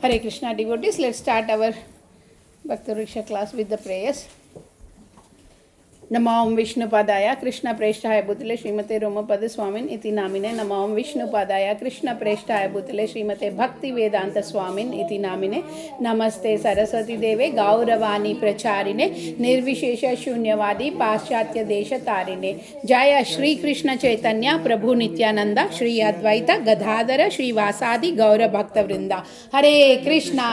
Hare Krishna devotees, let's start our Bhakti Riksha class with the prayers. नमो विष्णुपादाय कृष्ण प्रेष्ठाय भूतले श्रीमते रोमपद स्वामिन इति नामिने नमो विष्णुपादाय कृष्ण प्रेष्ठाय भूतले श्रीमते भक्ति वेदांत स्वामिन इति नामिने नमस्ते सरस्वती देवे गौरवाणी प्रचारिणे निर्विशेष शून्यवादी पाश्चात्य देश तारिणे जय श्री कृष्ण चैतन्य प्रभु नित्यानंद श्री अद्वैत गदाधर श्रीवासादि गौर भक्त वृंदा हरे Krishna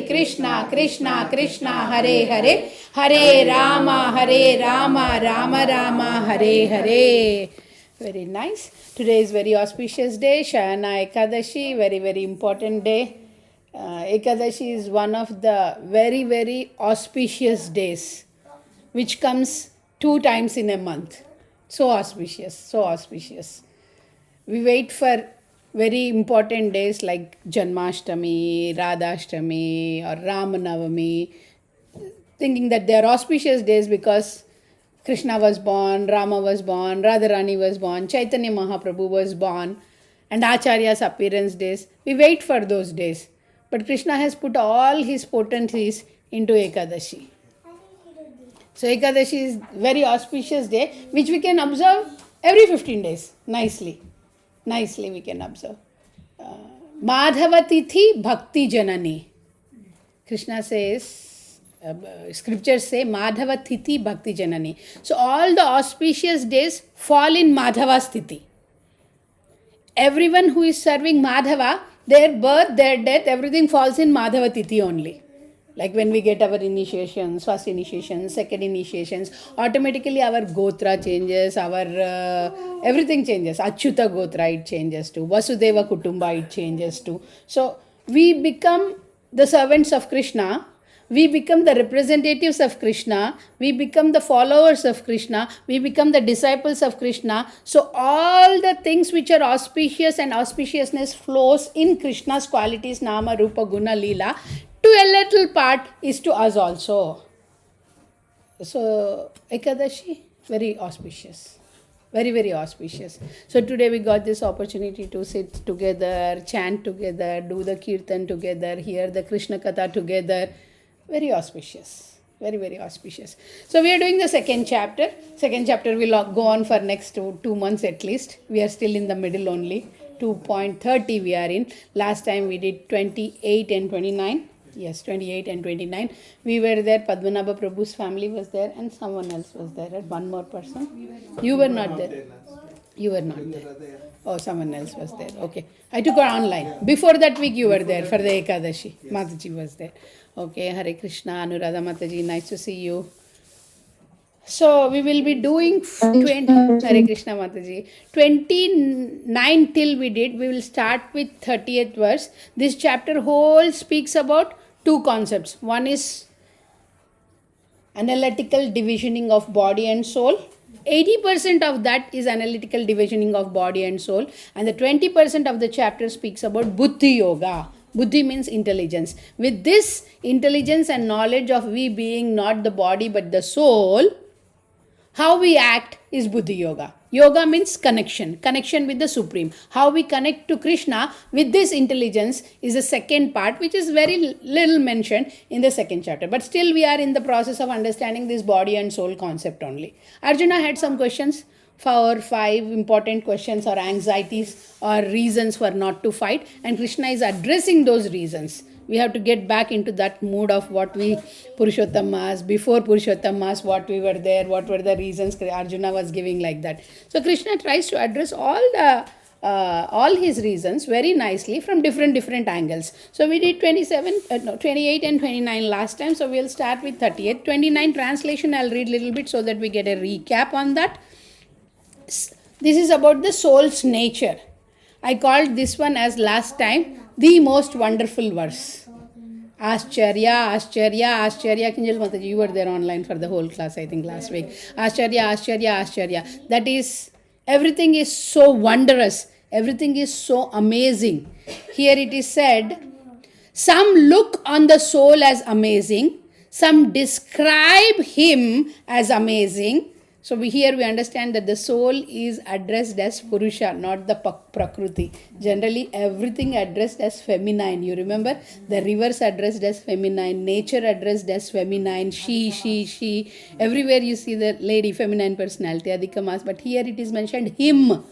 Krishna Krishna Hare Hare Hare Rama, Rama Rama, Hare Hare. Very nice. Today is very auspicious day, Shayana Ekadashi, very important day. Ekadashi is one of the very auspicious days, which comes 2 times in a month. So auspicious. We wait for very important days like Janmashtami, Radhashtami or Ramanavami, thinking that they are auspicious days because Krishna was born, Rama was born, Radharani was born, Chaitanya Mahaprabhu was born, and Acharya's appearance days. We wait for those days. But Krishna has put all his potencies into Ekadashi. So Ekadashi is very auspicious day, which we can observe every 15 days. Nicely we can observe. Madhava Tithi Bhakti Janani. Krishna says, scriptures say Madhava Tithi Bhakti Janani. So all the auspicious days fall in Madhava's Tithi. Everyone who is serving Madhava, their birth, their death, everything falls in Madhava Tithi only. Like when we get our initiations, first initiations, second initiations, automatically our Gotra changes, our everything changes. Achyuta Gotra it changes to, Vasudeva Kutumba it changes to. So we become the servants of Krishna. We become the representatives of Krishna, we become the followers of Krishna, we become the disciples of Krishna. So all the things which are auspicious and auspiciousness flows in Krishna's qualities, Nama, Rupa, Guna, Leela, to a little part is to us also. So Ekadashi, very auspicious. Very auspicious. So today we got this opportunity to sit together, chant together, do the kirtan together, hear the Krishna Katha together. Very auspicious. Very auspicious. So we are doing the second chapter. Second chapter will go on for next 2 months at least. We are still in the middle only. 2.30 we are in. Last time we did 28 and 29. Yes, 28 and 29. We were there. Padmanabha Prabhu's family was there and someone else was there. And one more person. You were not there. You were not there. Oh, someone else was there. Okay. I took her online. Before that week you were there for the Ekadashi. Mataji was there. Okay. Hare Krishna, Anuradha Mataji. Nice to see you. So we will be doing 20. Hare Krishna Mataji. 29 till we did. We will start with 30th verse. This chapter whole speaks about 2 concepts. One is analytical divisioning of body and soul. 80% of that is analytical divisioning of body and soul, and the 20% of the chapter speaks about Buddhi Yoga. Buddhi means intelligence. With this intelligence and knowledge of we being not the body but the soul, how we act is Buddhi Yoga. Yoga means connection with the Supreme. How we connect to Krishna with this intelligence is the second part, which is very little mentioned in the second chapter. But still we are in the process of understanding this body and soul concept only. Arjuna had some questions, 4 or 5 important questions or anxieties or reasons for not to fight, and Krishna is addressing those reasons. We have to get back into that mood of what we Purushottam Mas, before Purushottam Mas, what we were there, what were the reasons Arjuna was giving like that. So Krishna tries to address all his reasons very nicely from different angles. So we did 28 and 29 last time. So we'll start with 38. 29 translation I'll read a little bit so that we get a recap on that. This is about the soul's nature. I called this one as last time the most wonderful verse. Ascharya. Kinjal Mataji, you were there online for the whole class, I think, last week. Ascharya. That is, everything is so wondrous. Everything is so amazing. Here it is said, some look on the soul as amazing. Some describe him as amazing. So here we understand that the soul is addressed as Purusha, not the Prakruti. Generally, everything addressed as feminine. You remember? The rivers addressed as feminine, nature addressed as feminine, she. Everywhere you see the lady, feminine personality, Adhikamas. But here it is mentioned him.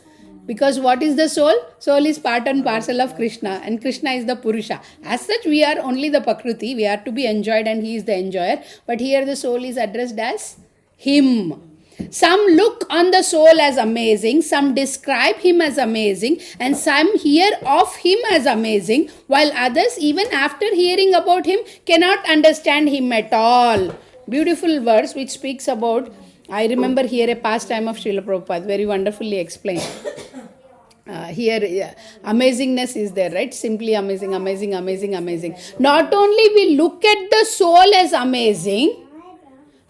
Because what is the soul? Soul is part and parcel of Krishna, and Krishna is the Purusha. As such, we are only the Prakruti. We are to be enjoyed and he is the enjoyer. But here the soul is addressed as him. Some look on the soul as amazing, some describe him as amazing, and some hear of him as amazing, while others, even after hearing about him, cannot understand him at all. Beautiful verse which speaks about, I remember here a pastime of Srila Prabhupada, very wonderfully explained. Here, amazingness is there, right? Simply amazing. Not only we look at the soul as amazing,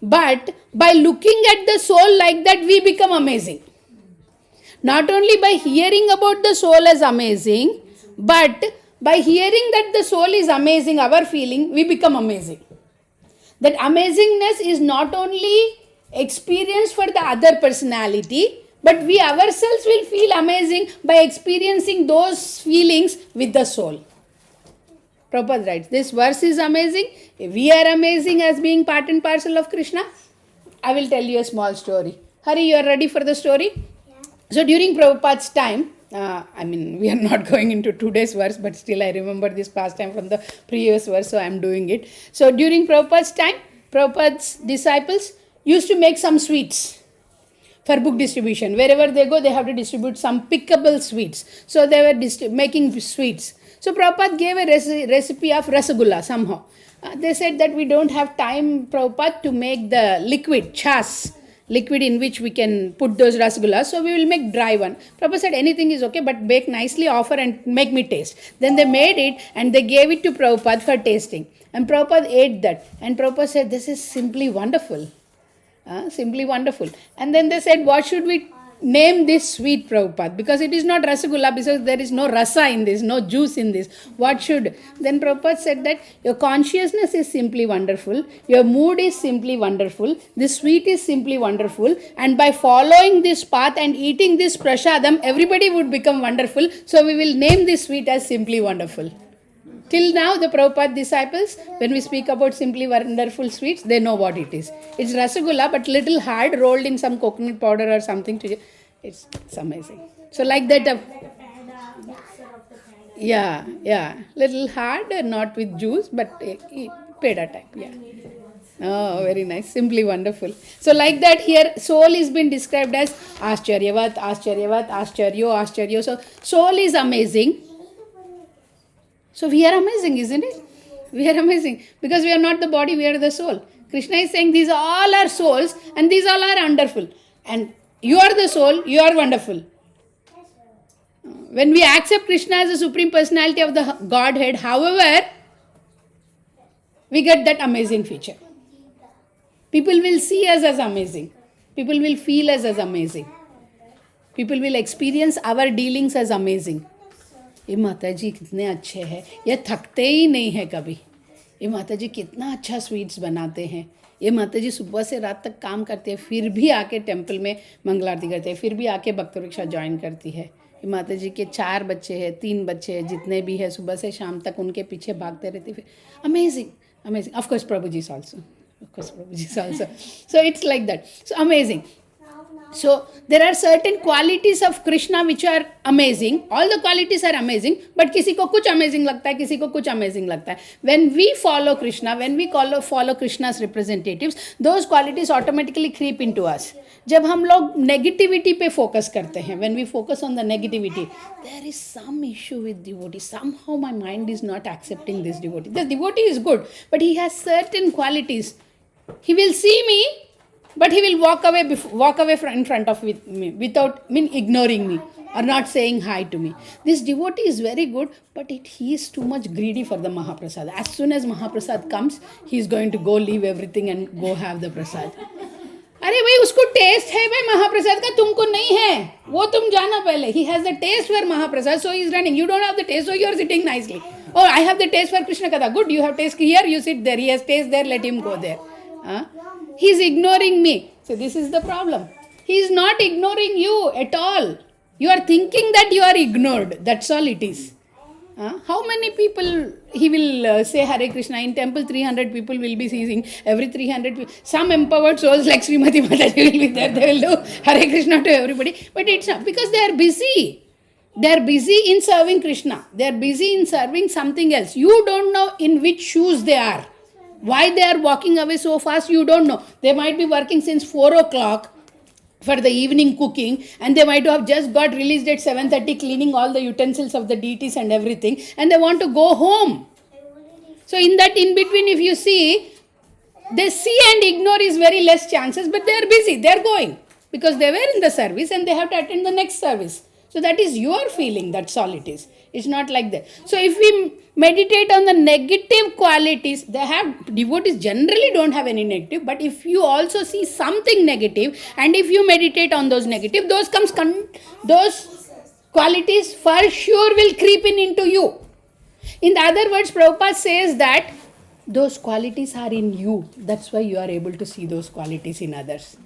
but by looking at the soul like that, we become amazing. Not only by hearing about the soul as amazing, but by hearing that the soul is amazing, our feeling, we become amazing. That amazingness is not only experience for the other personality, but we ourselves will feel amazing by experiencing those feelings with the soul. Prabhupada writes, this verse is amazing. We are amazing as being part and parcel of Krishna. I will tell you a small story. Hari, you are ready for the story? Yeah. So during Prabhupada's time, we are not going into today's verse, but still I remember this pastime from the previous verse, so I am doing it. So during Prabhupada's time, Prabhupada's disciples used to make some sweets for book distribution. Wherever they go, they have to distribute some pickable sweets. So they were making sweets. So Prabhupada gave a recipe of rasagulla somehow. They said that we don't have time, Prabhupada, to make the liquid, chas, liquid in which we can put those rasagullas. So we will make dry one. Prabhupada said anything is okay, but bake nicely, offer and make me taste. Then they made it and they gave it to Prabhupada for tasting. And Prabhupada ate that. And Prabhupada said, this is simply wonderful. Simply wonderful. And then they said, what should we name this sweet, Prabhupada? Because it is not rasagulla, because there is no rasa in this, no juice in this. What should? Then Prabhupada said that your consciousness is simply wonderful, your mood is simply wonderful, this sweet is simply wonderful, and by following this path and eating this prasadam, everybody would become wonderful. So we will name this sweet as simply wonderful. Till now, the Prabhupada disciples, when we speak about simply wonderful sweets, they know what it is. It's rasagulla, but little hard, rolled in some coconut powder or something. It's amazing. So like that, little hard, not with juice, but peda type. Yeah. Oh, very nice. Simply wonderful. So like that, here soul is been described as Ascharyavat, Ascharyo. So soul is amazing. So we are amazing, isn't it? We are amazing. Because we are not the body, we are the soul. Krishna is saying these all are souls and these all are wonderful. And you are the soul, you are wonderful. When we accept Krishna as the Supreme Personality of the Godhead, however, we get that amazing feature. People will see us as amazing. People will feel us as amazing. People will experience our dealings as amazing. ये माता जी कितने अच्छे हैं, ये थकते ही नहीं है कभी, ये माता जी कितना अच्छा स्वीट्स बनाते हैं, ये माता जी सुबह से रात तक काम करते हैं, फिर भी आके टेंपल में मंगल आरती करते हैं, फिर भी आके भक्त वृक्षा ज्वाइन करती है, ये माता जी के 4 बच्चे हैं, 3 बच्चे हैं, जितने भी है सुबह से शाम तक उनके पीछे भागते रहते हैं. Amazing. Of course Prabhuji is also. So it's like that. So amazing. So there are certain qualities of Krishna which are amazing. All the qualities are amazing, but किसी को कुछ amazing लगता है, किसी को कुछ amazing लगता है. When we follow Krishna, when we follow Krishna's representatives, those qualities automatically creep into us. जब हम लोग negativity पे focus करते हैं, when we focus on the negativity, there is some issue with devotee. Somehow my mind is not accepting this devotee. The devotee is good, but he has certain qualities. He will see me, but he will walk away in front of me without ignoring me or not saying hi to me. This devotee is very good, but he is too much greedy for the Mahaprasad. As soon as Mahaprasad comes, he is going to go leave everything and go have the prasad. अरे भाई उसको test है भाई महाप्रसाद का, तुमको नहीं है, वो तुम जाना पहले. He has the taste for Mahaprasad, so he is running. You don't have the taste, so you are sitting nicely. Oh, I have the taste for Krishna Katha. Good, you have taste here, you sit there. He has taste there, let him go there. He is ignoring me. So this is the problem. He is not ignoring you at all. You are thinking that you are ignored. That's all it is. How many people he will say Hare Krishna in temple? 300 people will be seizing. Every 300 people, some empowered souls like Srimati Mataji will be there. They will do Hare Krishna to everybody. But it's not because they are busy. They are busy in serving Krishna. They are busy in serving something else. You don't know in which shoes they are. Why they are walking away so fast, you don't know. They might be working since 4 o'clock for the evening cooking, and they might have just got released at 7:30 cleaning all the utensils of the deities and everything, and they want to go home. So in that in between, if you see, they see and ignore is very less chances, but they are busy, they are going because they were in the service and they have to attend the next service. So that is your feeling, that's all it is. It's not like that. So if we meditate on the negative qualities, devotees generally don't have any negative, but if you also see something negative and if you meditate on those negative, those qualities for sure will creep into you. In other words, Prabhupada says that those qualities are in you. That's why you are able to see those qualities in others.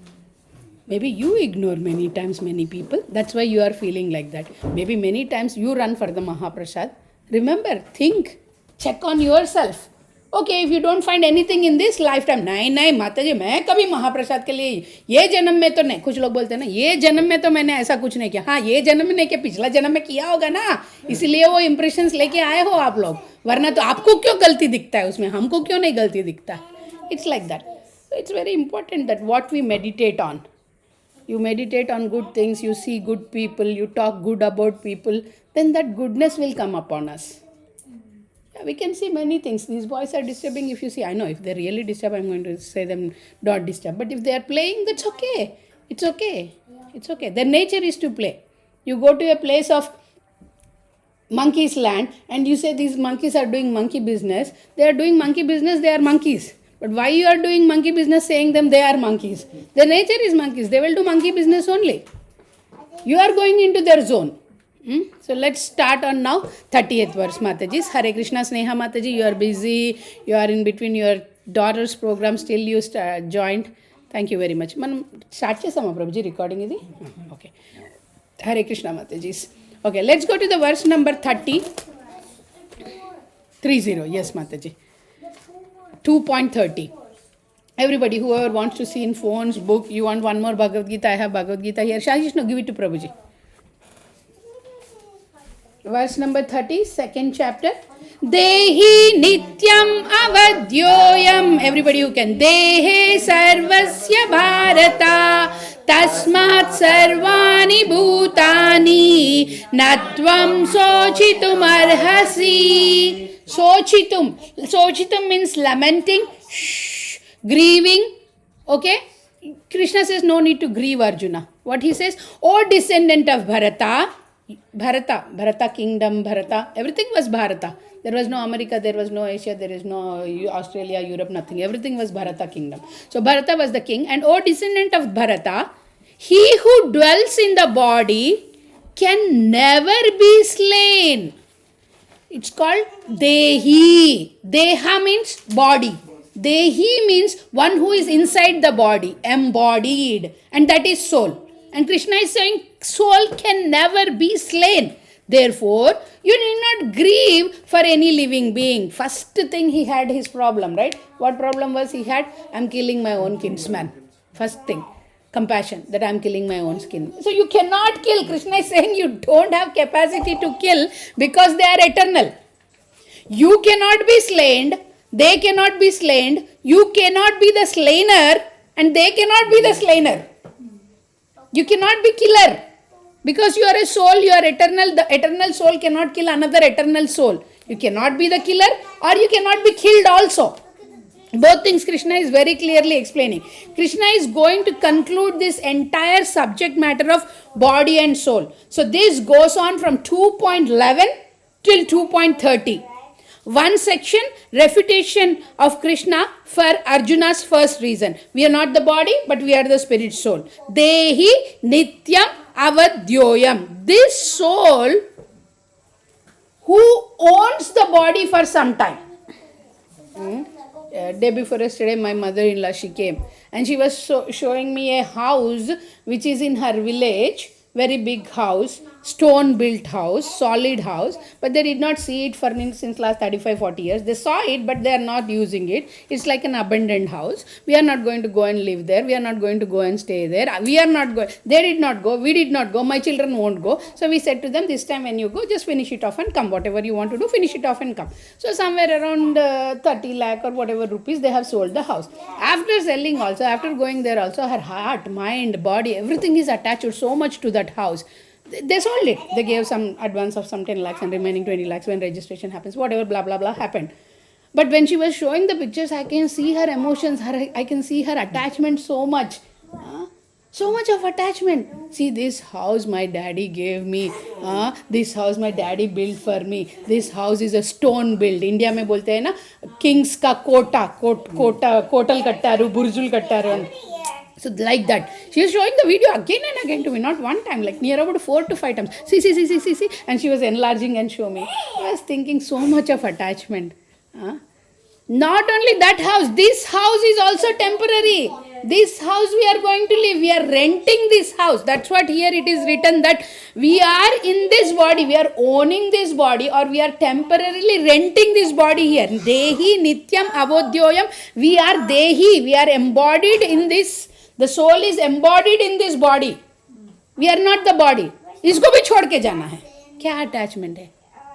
Maybe you ignore many times many people. That's why you are feeling like that. Maybe many times you run for the Mahaprasad. Remember, think, check on yourself. Okay, if you don't find anything in this lifetime, नहीं माताजी मैं कभी महाप्रसाद के लिए ये जन्म में तो नहीं. कुछ लोग बोलते हैं ना ये जन्म में तो मैंने ऐसा कुछ नहीं किया. हाँ ये जन्म में नहीं किया, पिछला जन्म में किया होगा ना, इसलिए वो इम्प्रेशंस लेके आए हो आप लोग. वरना तो आपको क्यों गलती दिखता है उसमें, हमको क्यों नहीं गलती दिखता. It's like that. So it's very important that what we meditate on. You meditate on good things, you see good people, you talk good about people, then that goodness will come upon us. Yeah, we can see many things. These boys are disturbing. If you see, I know if they really disturb, I'm going to say them don't disturb. But if they are playing, that's okay. It's okay. It's okay. Their nature is to play. You go to a place of monkeys land and you say these monkeys are doing monkey business. They are doing monkey business, they are monkeys. But why you are doing monkey business saying them they are monkeys? Their nature is monkeys. They will do monkey business only. You are going into their zone. So let's start on now 30th verse, Mataji. Hare Krishna Sneha Mataji, you are busy. You are in between your daughter's program. Still you joined. Thank you very much. Man, start chesama Prabhuji recording idi? Okay. Hare Krishna Mataji. Okay, let's go to the verse number 30. 30. Yes, Mataji. 2.30. Everybody, whoever wants to see in phones, book, you want one more Bhagavad Gita, I have Bhagavad Gita here. Shashishno, give it to Prabhuji. Verse number 30, second chapter. Dehi nityam avadyoyam. Everybody who can. Dehe sarvasya bharata. Tasmat sarvani bhutani. Natvam sochitum arhasi. Sochitum. Sochitum means lamenting, grieving. Okay? Krishna says no need to grieve Arjuna. What he says? O descendant of Bharata, kingdom, Bharata. Everything was Bharata. There was no America, there was no Asia, there is no Australia, Europe, nothing. Everything was Bharata kingdom. So Bharata was the king. And O descendant of Bharata, he who dwells in the body can never be slain. It's called Dehi. Deha means body. Dehi means one who is inside the body, embodied. And that is soul. And Krishna is saying soul can never be slain. Therefore, you need not grieve for any living being. First thing he had his problem, right? What problem was he had? I'm killing my own kinsman. First thing. Compassion, that I'm killing my own skin. So you cannot kill. Krishna is saying you don't have capacity to kill because they are eternal. You cannot be slain. They cannot be slain. You cannot be the slainer and they cannot be the slainer. You cannot be killer. Because you are a soul, you are eternal. The eternal soul cannot kill another eternal soul. You cannot be the killer or you cannot be killed also. Both things Krishna is very clearly explaining. Krishna is going to conclude this entire subject matter of body and soul. So this goes on from 2.11 till 2.30. One section, refutation of Krishna for Arjuna's first reason. We are not the body, but we are the spirit soul. Dehi nityam avadyoyam. This soul who owns the body for some time. day before yesterday, my mother-in-law, she came. And she was showing me a house which is in her village. Very big house, stone built house, solid house, but they did not see it for since last 35-40 years. They saw it, but they are not using it. It's like an abandoned house. We are not going to go and live there. We are not going to go and stay there. We are not going. They did not go. We did not go. My children won't go. So we said to them, this time when you go, just finish it off and come. Whatever you want to do, finish it off and come. So somewhere around 30 lakh or whatever rupees, they have sold the house. After selling also, after going there also, her heart, mind, body, everything is attached so much to that house. They sold it. They gave some advance of some 10 lakhs and remaining 20 lakhs when registration happens. Whatever, blah, blah, blah happened. But when she was showing the pictures, I can see her emotions. I can see her attachment so much. So much of attachment. See, this house my daddy gave me. This house my daddy built for me. This house is a stone built. India में बोलते हैं ना, kings का Kotal कट्टारू, बुर्जुल कट्टारू. So like that. She was showing the video again and again to me, not one time, like near about 4 to 5 times. See. And she was enlarging and showing me. I was thinking so much of attachment. Not only that house, this house is also temporary. This house we are going to live. We are renting this house. That's what here it is written, that we are in this body. We are owning this body, or we are temporarily renting this body here. Dehi nityam avodhyoyam. We are Dehi. We are embodied in this. The soul is embodied in this body. We are not the body. इसको भी छोड़ के जाना है. क्या attachment है?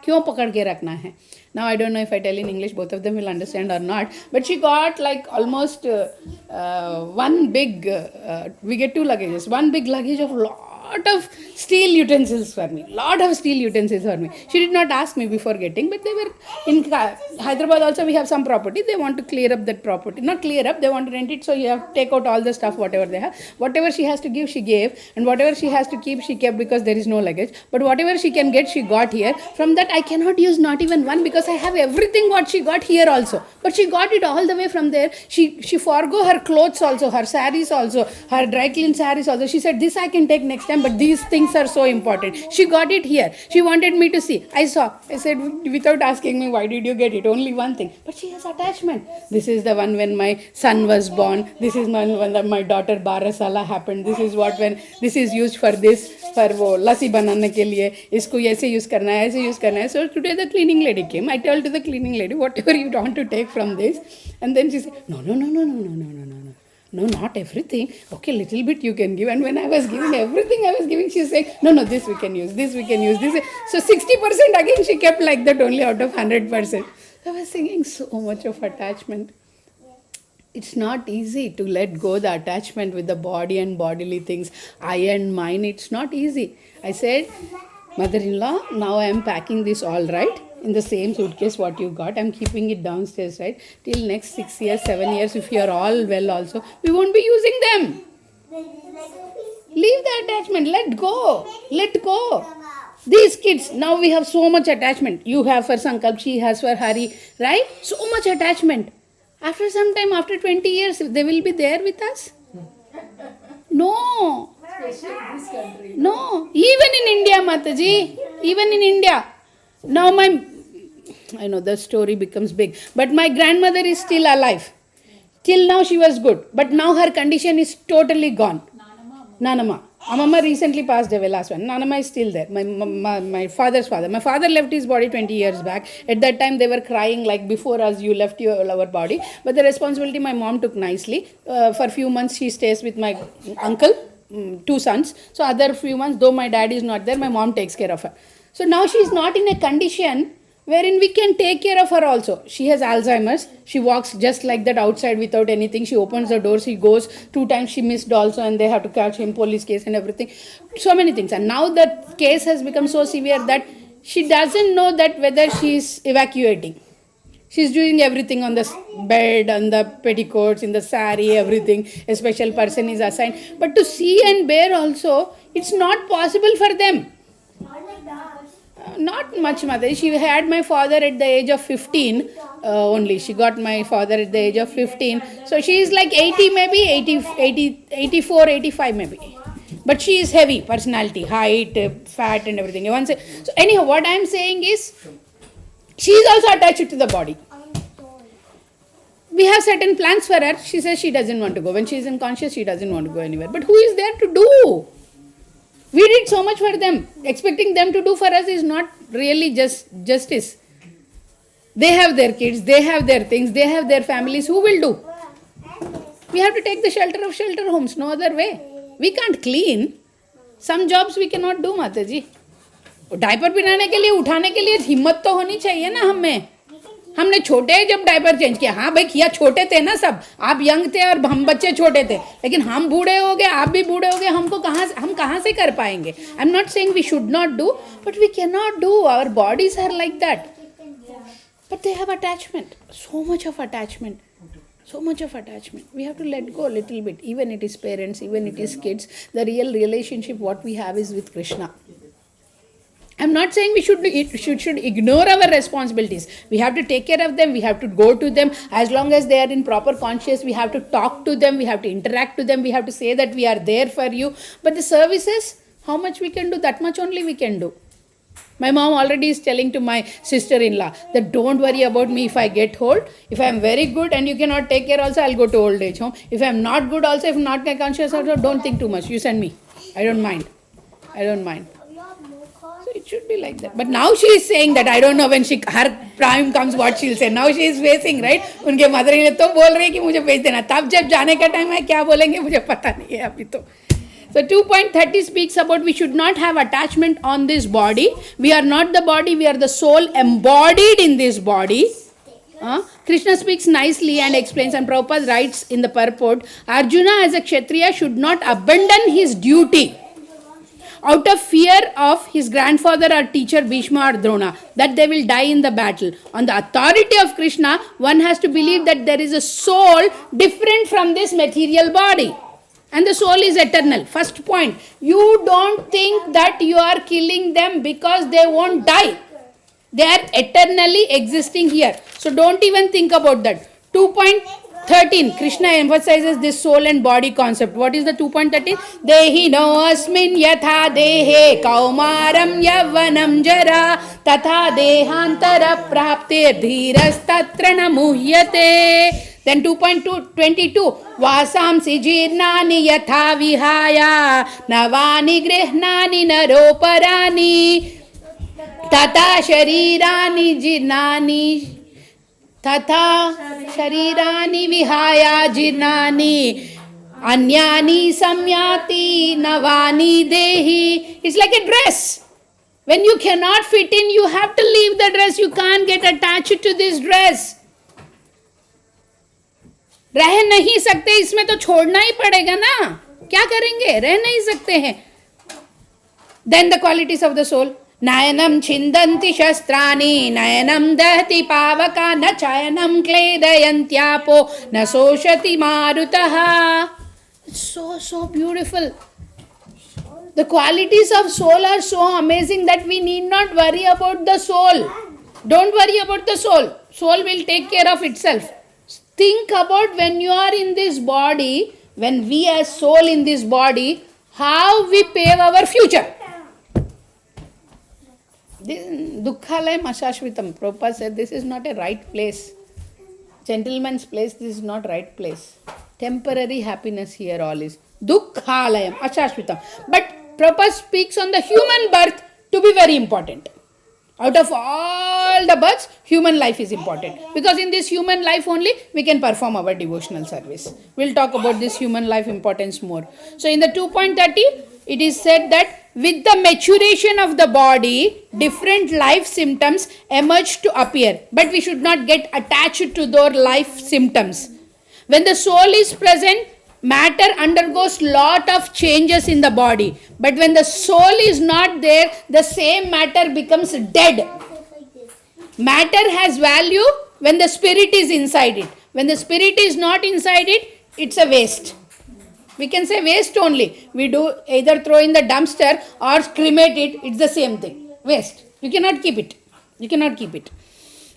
क्यों पकड़ के रखना है? Now I don't know if I tell in English, both of them will understand or not. But she got like almost one big, we get 2 luggages. One big luggage of lot of steel utensils for me. She did not ask me before getting, but they were in Hyderabad also. We have some property. They want to clear up that property. Not clear up, they want to rent it. So you have to take out all the stuff, whatever they have. Whatever she has to give, she gave. And whatever she has to keep, she kept, because there is no luggage. But whatever she can get, she got here. From that, I cannot use not even one, because I have everything what she got here also. But she got it all the way from there. She forgo her clothes also, her saris also, her dry clean saris also. She said, this I can take next time, but these things are so important. She got it here. She wanted me to see. I saw. I said, without asking me, why did you get it? Only one thing. But she has attachment. This is the one when my son was born. This is when my daughter Barasala happened. This is what when this is used for this, for वो लस्सी बनाने के लिए इसको ऐसे use करना है. So today the cleaning lady came. I told to the cleaning lady, whatever you want to take from this. And then she said, no. No, not everything. Okay, little bit you can give. And when I was giving everything, she was saying, no, this we can use, this. So 60% again she kept like that only out of 100%. I was thinking so much of attachment. It's not easy to let go the attachment with the body and bodily things. I and mine, it's not easy. I said, mother-in-law, now I am packing this all right. In the same suitcase what you got, I'm keeping it downstairs, right? Till next 6 years, 7 years, if you are all well also, we won't be using them. Leave the attachment. Let go. These kids, now we have so much attachment. You have for Sankalp, she has for Hari, right? So much attachment. After some time, after 20 years, they will be there with us? No. No. Even in India, Mataji. Even in India. Now I know the story becomes big, but my grandmother is still alive. Till now she was good, but now her condition is totally gone. Nanama. Amama recently passed away last one. Nanama is still there. My father's father. My father left his body 20 years back. At that time they were crying like, before us you left our body. But the responsibility my mom took nicely. For a few months she stays with my uncle, 2 sons. So other few months, though my dad is not there, my mom takes care of her. So now she is not in a condition wherein we can take care of her also. She has Alzheimer's. She walks just like that outside without anything. She opens the door. She goes. 2 times she missed also, and they have to catch him, police case and everything. So many things. And now the case has become so severe that she doesn't know that whether she is evacuating. She's doing everything on the bed, on the petticoats, in the sari, everything. A special person is assigned. But to see and bear also, it's not possible for them. Not much, mother. She had my father at the age of 15 only. She got my father at the age of 15. So she is like 80 maybe, 84, 85 maybe. But she is heavy personality, height, fat and everything. So anyhow, what I am saying is, she is also attached to the body. We have certain plans for her. She says she doesn't want to go. When she is unconscious, she doesn't want to go anywhere. But who is there to do? We did so much for them. Expecting them to do for us is not really justice. They have their kids, they have their things, they have their families. Who will do? We have to take the shelter of shelter homes. No other way. We can't clean. Some jobs we cannot do, Mataji. Diaper पिलाने के लिए उठाने के लिए हिम्मत तो होनी चाहिए ना हमें. हमने छोटे जब डायपर चेंज किया, हाँ भाई किया, छोटे थे ना सब, आप यंग थे और हम बच्चे छोटे थे, लेकिन हम बूढ़े हो गए, आप भी बूढ़े हो गए, हम कहाँ से कर पाएंगे. I am not saying we should not do, but we can not do. Our bodies are like that, but they have attachment, so much of attachment. We have to let go a little bit. Even it is parents, even it is kids, the real relationship what we have is with Krishna. I'm not saying we should ignore our responsibilities. We have to take care of them. We have to go to them. As long as they are in proper conscious, we have to talk to them. We have to interact to them. We have to say that we are there for you. But the services, how much we can do, that much only we can do. My mom already is telling to my sister-in-law that don't worry about me if I get old. If I am very good and you cannot take care also, I'll go to old age home. If I am not good also, if not conscious also, don't think too much. You send me. I don't mind. So it should be like that. But now she is saying that I don't know when her prime comes what she'll say. Now she is facing, right? उनके mother-in-law तो बोल रही है कि मुझे भेज देना. तब जब जाने का time है क्या बोलेंगे मुझे पता नहीं है अभी तो. So 2.30 speaks about we should not have attachment on this body. We are not the body, we are the soul embodied in this body. Krishna speaks nicely and explains, and Prabhupada writes in the purport, Arjuna as a Kshatriya should not abandon his duty out of fear of his grandfather or teacher Bhishma or Drona, that they will die in the battle. On the authority of Krishna, one has to believe that there is a soul different from this material body. And the soul is eternal. First point, you don't think that you are killing them because they won't die. They are eternally existing here. So don't even think about that. 2.13, Krishna emphasizes this soul and body concept. What is the 2.13? Dehi no asmin yatha dehe kaumaram yavanam jara tatha dehantara prapte dhiras tatra na muhyate. Then 2.22, Vasamsi jirnani yatha vihaya navani grihnani naroparani tata sharirani jirnani vihaya jirnani anyani samyati navani dehi. It's like a dress. When you cannot fit in, you have to leave the dress. You can't get attached to this dress. रह नहीं सकते, इसमें तो छोड़ना ही पड़ेगा ना. क्या करेंगे, रह नहीं सकते हैं. Then the qualities of the soul. नयनम छिंदन्ति शस्त्राणि नयनम दहति पावका न चयनम क्लेदयन्त्यापो न शोषति मारुतः. So beautiful. The qualities of soul are so amazing that we need not worry about the soul. Don't worry about the soul. Soul will take care of itself. Think about when you are in this body, when we as soul in this body, how we pave our future. Dukkhalayam ashashvitam. Prabhupada said this is not a right place. Gentleman's place, this is not right place. Temporary happiness here all is. Dukkhalayam ashashvitam. But Prabhupada speaks on the human birth to be very important. Out of all the births, human life is important. Because in this human life only, we can perform our devotional service. We'll talk about this human life importance more. So in the 2.30, it is said that with the maturation of the body, different life symptoms emerge to appear. But we should not get attached to those life symptoms. When the soul is present, matter undergoes lot of changes in the body. But when the soul is not there, the same matter becomes dead. Matter has value when the spirit is inside it. When the spirit is not inside it, it's a waste. We can say waste only. We do either throw in the dumpster or cremate it. It's the same thing. Waste. You cannot keep it.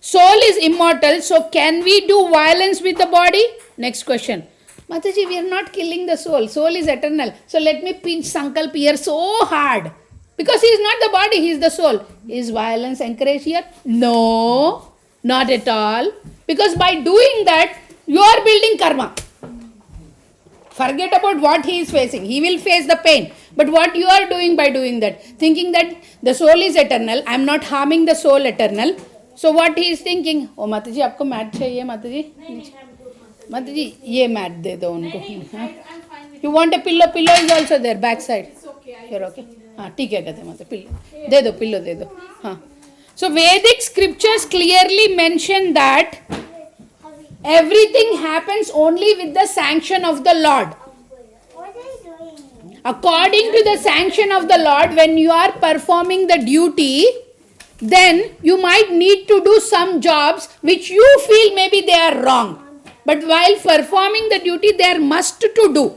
Soul is immortal. So can we do violence with the body? Next question. Mataji, we are not killing the soul. Soul is eternal. So let me pinch Sankalp here so hard. Because he is not the body, he is the soul. Is violence encouraged here? No, not at all. Because by doing that, You are building karma. Forget about what he is facing. He will face the pain. But what you are doing by doing that? Thinking that the soul is eternal. I am not harming the soul eternal. So what he is thinking? Oh Mataji, आपको mat चाहिए Mataji? Mataji, ये mat दे दो उनको. You want a pillow? Pillow is also there, back side. You're okay. हाँ ठीक है कहते मतलब pillow. दे दो pillow दे दो. हाँ. So Vedic scriptures clearly mention that everything happens only with the sanction of the Lord. What are you doing? According to the sanction of the Lord, when you are performing the duty, then you might need to do some jobs which you feel maybe they are wrong. But while performing the duty, they are must to do.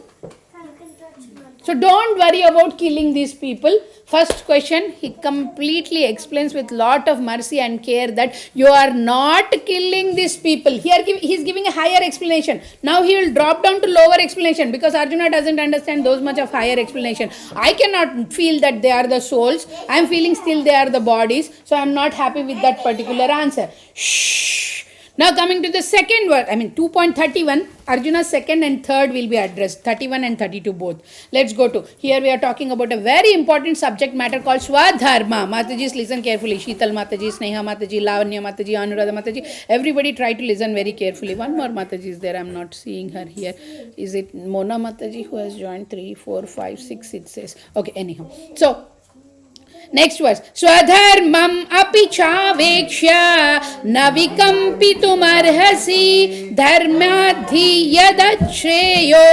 So don't worry about killing these people. First question, he completely explains with lot of mercy and care that you are not killing these people. Here he is giving a higher explanation. Now he will drop down to lower explanation because Arjuna doesn't understand those much of higher explanation. I cannot feel that they are the souls. I am feeling still they are the bodies. So I am not happy with that particular answer. Shh. Now coming to the second word, 2.31, Arjuna's second and third will be addressed, 31 and 32 both. Let's go to, here we are talking about a very important subject matter called Swadharma. Matajis, listen carefully. Sheetal Mataji, Sneha Mataji, Lavanya Mataji, Anuradha Mataji. Everybody try to listen very carefully. One more Mataji is there, I am not seeing her here. Is it Mona Mataji who has joined? 3, 4, 5, 6 it says. Okay, anyhow. So, next verse. Swadharmam api chavekshya navikampitum dharmadhi yadachreyo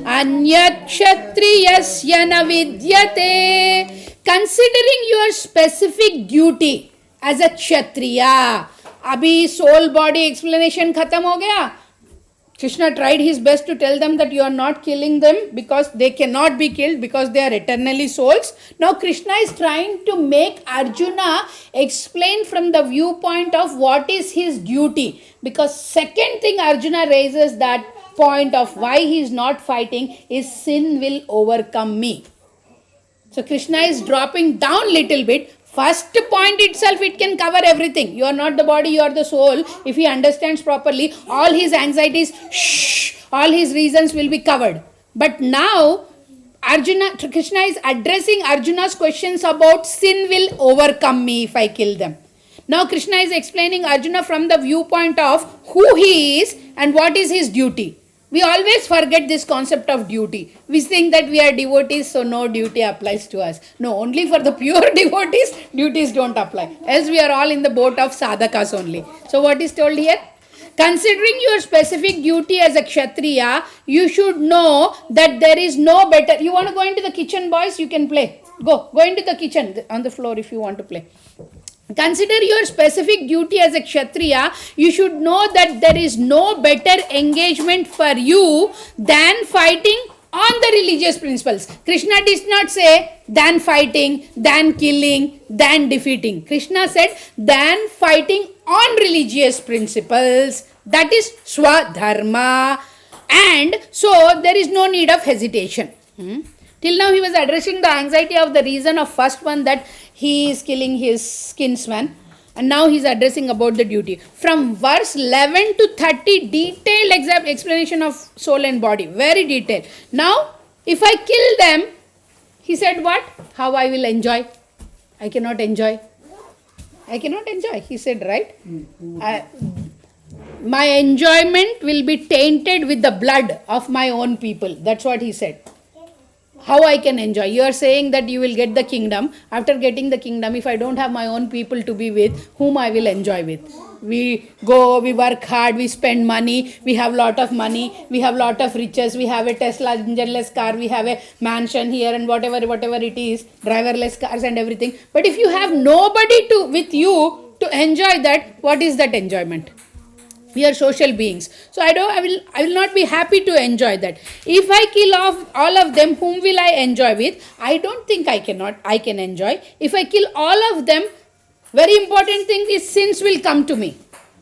anyat kshatriyasya navidyate. Considering your specific duty as a kshatriya. Abhi soul body explanation khatam ho gaya. Krishna tried his best to tell them that you are not killing them because they cannot be killed because they are eternally souls. Now Krishna is trying to make Arjuna explain from the viewpoint of what is his duty. Because second thing Arjuna raises that point of why he is not fighting is sin will overcome me. So Krishna is dropping down little bit. First point itself, it can cover everything. You are not the body, you are the soul. If he understands properly, all his anxieties, all his reasons will be covered. But now, Krishna is addressing Arjuna's questions about sin will overcome me if I kill them. Now Krishna is explaining Arjuna from the viewpoint of who he is and what is his duty. We always forget this concept of duty. We think that we are devotees, so no duty applies to us. No, only for the pure devotees, duties don't apply. Else we are all in the boat of sadhakas only. So what is told here? Considering your specific duty as a kshatriya, you should know that there is no better. You want to go into the kitchen, boys? You can play. Go into the kitchen, on the floor if you want to play. Consider your specific duty as a kshatriya. You should know that there is no better engagement for you than fighting on the religious principles. Krishna did not say than fighting, than killing, than defeating. Krishna said than fighting on religious principles. That is swadharma. And so there is no need of hesitation. Till now he was addressing the anxiety of the reason of first one that he is killing his kinsman. And now he is addressing about the duty. From verse 11 to 30, detailed explanation of soul and body. Very detailed. Now, if I kill them, he said what? How I will enjoy? I cannot enjoy. I cannot enjoy. He said, right? My enjoyment will be tainted with the blood of my own people. That's what he said. How I can enjoy? You are saying that you will get the kingdom. After getting the kingdom, if I don't have my own people to be with, whom I will enjoy with? We go, we work hard, we spend money, we have lot of money, we have lot of riches, we have a Tesla engineless car, we have a mansion here and whatever it is, driverless cars and everything. But if you have nobody with you to enjoy that, what is that enjoyment? We are social beings. So I will not be happy to enjoy that. If I kill off all of them, whom will I enjoy with? I don't think I can enjoy. If I kill all of them, very important thing is sins will come to me.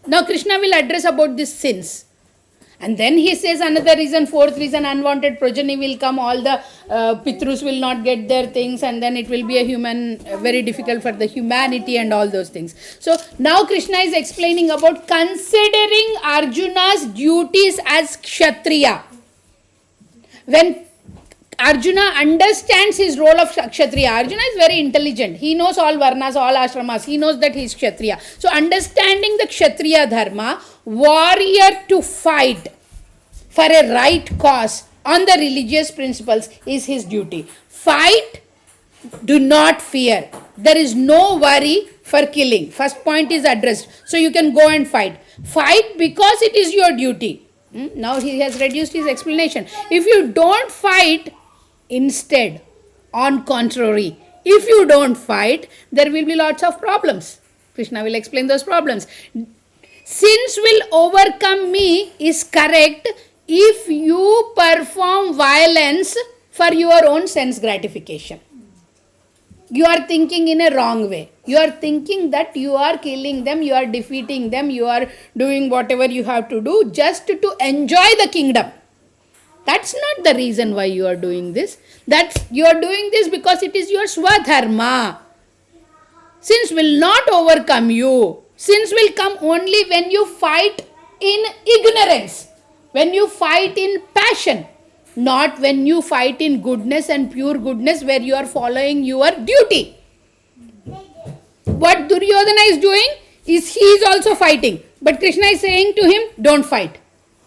Now Krishna will address about these sins. And then he says another reason, fourth reason, unwanted progeny will come, all the Pitrus will not get their things, and then it will be very difficult for the humanity and all those things. So now Krishna is explaining about considering Arjuna's duties as Kshatriya. When Arjuna understands his role of Kshatriya, Arjuna is very intelligent. He knows all Varnas, all ashramas. He knows that he is Kshatriya. So understanding the Kshatriya dharma, warrior to fight for a right cause on the religious principles is his duty. Fight, do not fear. There is no worry for killing. First point is addressed. So you can go and fight. Fight because it is your duty. Now he has reduced his explanation. If you don't fight, instead, on contrary, if you don't fight, there will be lots of problems. Krishna will explain those problems. Sins will overcome me is correct if you perform violence for your own sense gratification. You are thinking in a wrong way. You are thinking that you are killing them, you are defeating them, you are doing whatever you have to do just to enjoy the kingdom. That's not the reason why you are doing this. You are doing this because it is your swadharma. Sins will not overcome you. Sins will come only when you fight in ignorance, when you fight in passion, not when you fight in goodness and pure goodness where you are following your duty. What Duryodhana is doing is he is also fighting. But Krishna is saying to him, don't fight.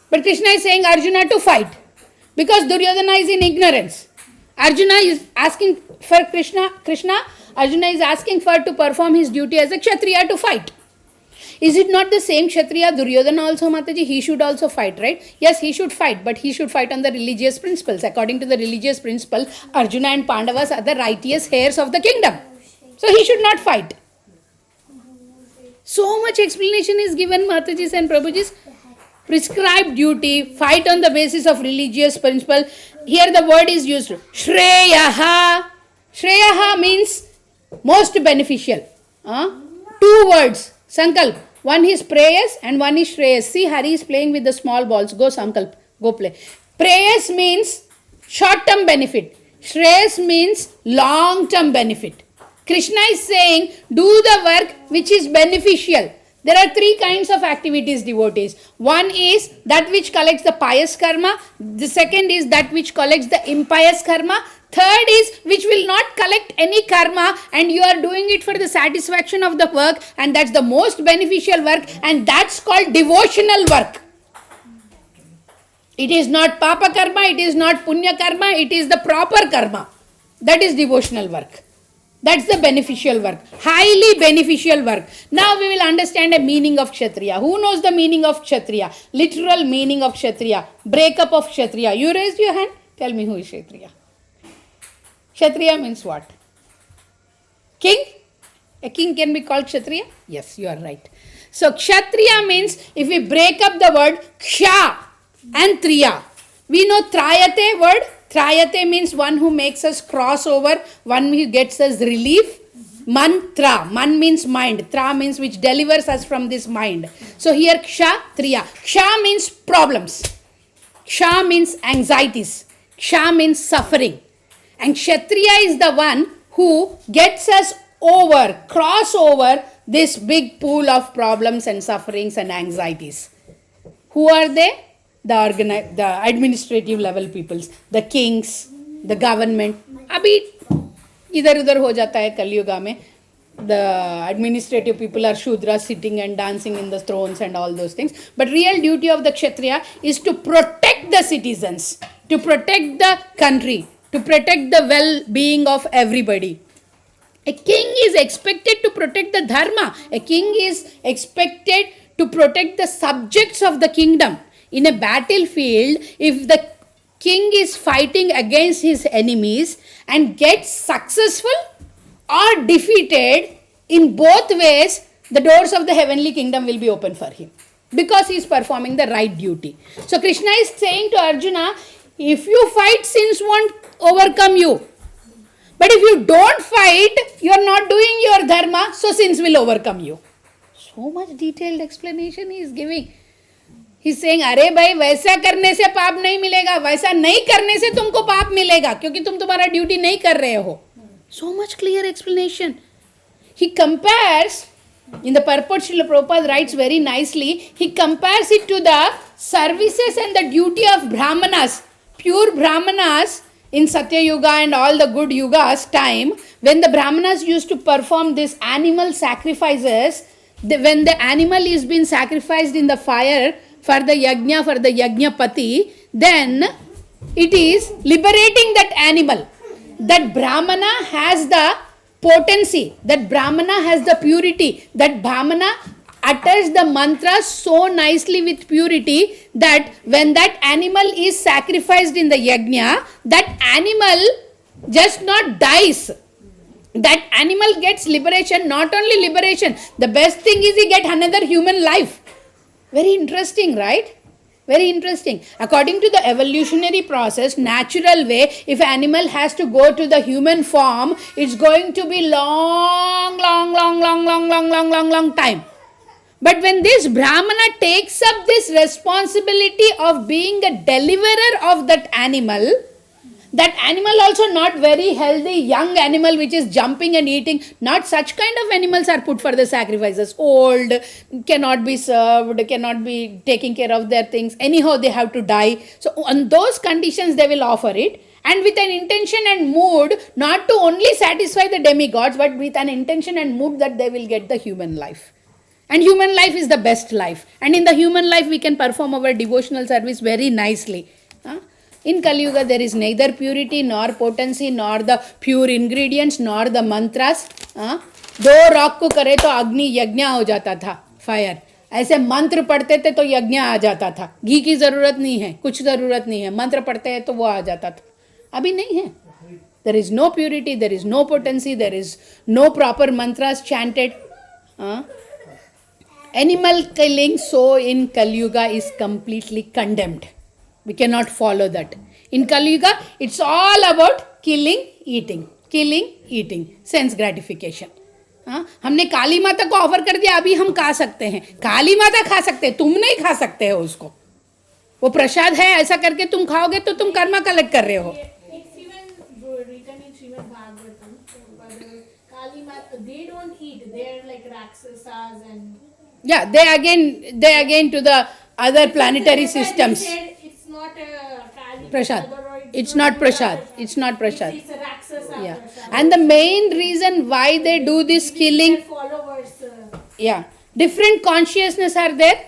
But Krishna is saying Arjuna to fight. Because Duryodhana is in ignorance. Arjuna is asking for Krishna, Arjuna is asking for to perform his duty as a Kshatriya to fight. Is it not the same Kshatriya Duryodhana also, Mataji? He should also fight, right? Yes, he should fight, but he should fight on the religious principles. According to the religious principle, Arjuna and Pandavas are the righteous heirs of the kingdom. So he should not fight. So much explanation is given, Mataji's and Prabhuji's. Prescribed duty, fight on the basis of religious principle. Here the word is used, Shreyaha. Shreyaha means most beneficial. Two words, Sankalp. One is prayers and one is Shreyas. See, Hari is playing with the small balls. Go Sankalp, go play. Prayers means short-term benefit. Shreyas means long-term benefit. Krishna is saying, do the work which is beneficial. There are three kinds of activities, devotees. One is that which collects the pious karma. The second is that which collects the impious karma. Third is which will not collect any karma and you are doing it for the satisfaction of the work, and that's the most beneficial work, and that's called devotional work. It is not papa karma, it is not punya karma, it is the proper karma. That is devotional work. That's the beneficial work. Highly beneficial work. Now we will understand a meaning of Kshatriya. Who knows the meaning of Kshatriya? Literal meaning of Kshatriya. Breakup of Kshatriya. You raised your hand? Tell me who is Kshatriya. Kshatriya means what? King? A king can be called Kshatriya? Yes, you are right. So Kshatriya means, if we break up the word Ksha and Triya. We know Trayate word. Trayate means one who makes us cross over, one who gets us relief. Mantra. Man means mind. Tra means which delivers us from this mind. So here Ksha, Triya. Ksha means problems. Ksha means anxieties. Ksha means suffering. And Kshatriya is the one who gets us over, cross over this big pool of problems and sufferings and anxieties. Who are they? The administrative level peoples, the kings, the government. अभी इधर उधर हो जाता है कलयुगा में. The administrative people are Shudras sitting and dancing in the thrones and all those things. But real duty of the Kshatriya is to protect the citizens, to protect the country, to protect the well-being of everybody. A king is expected to protect the dharma. A king is expected to protect the subjects of the kingdom. In a battlefield, if the king is fighting against his enemies and gets successful or defeated, in both ways, the doors of the heavenly kingdom will be open for him because he is performing the right duty. So Krishna is saying to Arjuna, if you fight, sins won't overcome you. But if you don't fight, you are not doing your dharma, so sins will overcome you. So much detailed explanation he is giving. He is saying, अरे भाई वैसा करने से पाप नहीं मिलेगा, वैसा नहीं करने से तुमको पाप मिलेगा क्योंकि तुम तुम्हारा ड्यूटी नहीं कर रहे हो. So much clear explanation. He compares In the purport, Srila Prabhupada writes very nicely, he compares it to the services and the duty of Brahmanas, pure Brahmanas in Satya Yuga and all the good Yugas time, when the Brahmanas used to perform these animal sacrifices, when the animal is being sacrificed in the fire for the yajna, for the yajnapati, then it is liberating that animal. That Brahmana has the potency, that Brahmana has the purity, that Brahmana utters the mantra so nicely with purity that when that animal is sacrificed in the yajna, that animal just not dies. That animal gets liberation, not only liberation, the best thing is he get another human life. Very interesting, right? Very interesting. According to the evolutionary process, natural way, if animal has to go to the human form, it's going to be long time. But when this Brahmana takes up this responsibility of being the deliverer of that animal also not very healthy, young animal which is jumping and eating, not such kind of animals are put for the sacrifices. Old, cannot be served, cannot be taking care of their things. Anyhow, they have to die. So on those conditions, they will offer it. And with an intention and mood, not to only satisfy the demigods, but with an intention and mood that they will get the human life. And human life is the best life. And in the human life, we can perform our devotional service very nicely. In Kali Yuga, there is neither purity nor potency nor the pure ingredients nor the mantras. दो rock को करे तो अग्नि यज्ञ हो जाता था, fire. ऐसे मंत्र पढ़ते थे तो यज्ञ आ जाता था. घी की जरूरत नहीं है, कुछ जरूरत नहीं है, मंत्र पढ़ते हैं तो वो आ जाता था. अभी नहीं है. There is no purity, there is no potency, there is no proper mantras chanted. Animal killing so in Kali Yuga is completely condemned. We cannot follow that. In Kali Yuga, it's all about killing, eating, sense gratification. हमने काली माता को offer कर दिया, अभी हम खा सकते हैं. काली माता खा सकते हैं, तुम नहीं खा सकते हो उसको. वो प्रसाद है, ऐसा करके तुम खाओगे तो तुम कर्मा कलेक्ट कर रहे हो. It's even written in Srimad Bhagavatam, Kali Mata, they don't eat. They're like Rakshasas and... Yeah, they again to the other planetary systems. It's not a Kali Prasad. or It's not prasad. It's not prasad. It's a Rakshasa. Yeah. Prasad. And the main reason why they do this killing, Their followers. yeah, different consciousness are there,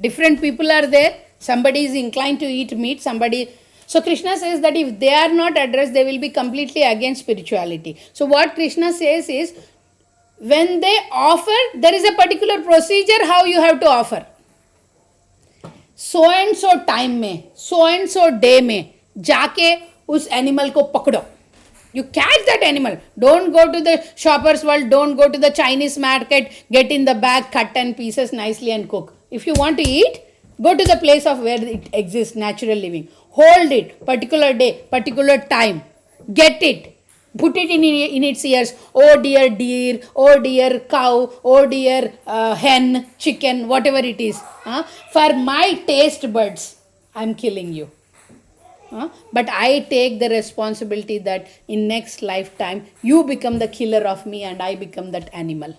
different people are there. Somebody is inclined to eat meat, somebody. So Krishna says that if they are not addressed, they will be completely against spirituality. So what Krishna says is, when they offer, there is a particular procedure how you have to offer. So and so time में, so and so day में जाके उस animal को पकड़ो. You catch that animal. Don't go to the shopper's world, don't go to the Chinese market, get in the bag, cut 10 pieces nicely and cook. If you want to eat, go to the place of where it exists, natural living. Hold it, particular day, particular time. Get it. Put it in its ears. Oh dear deer, oh dear cow, oh dear hen, chicken, whatever it is. For my taste buds, I am killing you. But I take the responsibility that in next lifetime, you become the killer of me and I become that animal.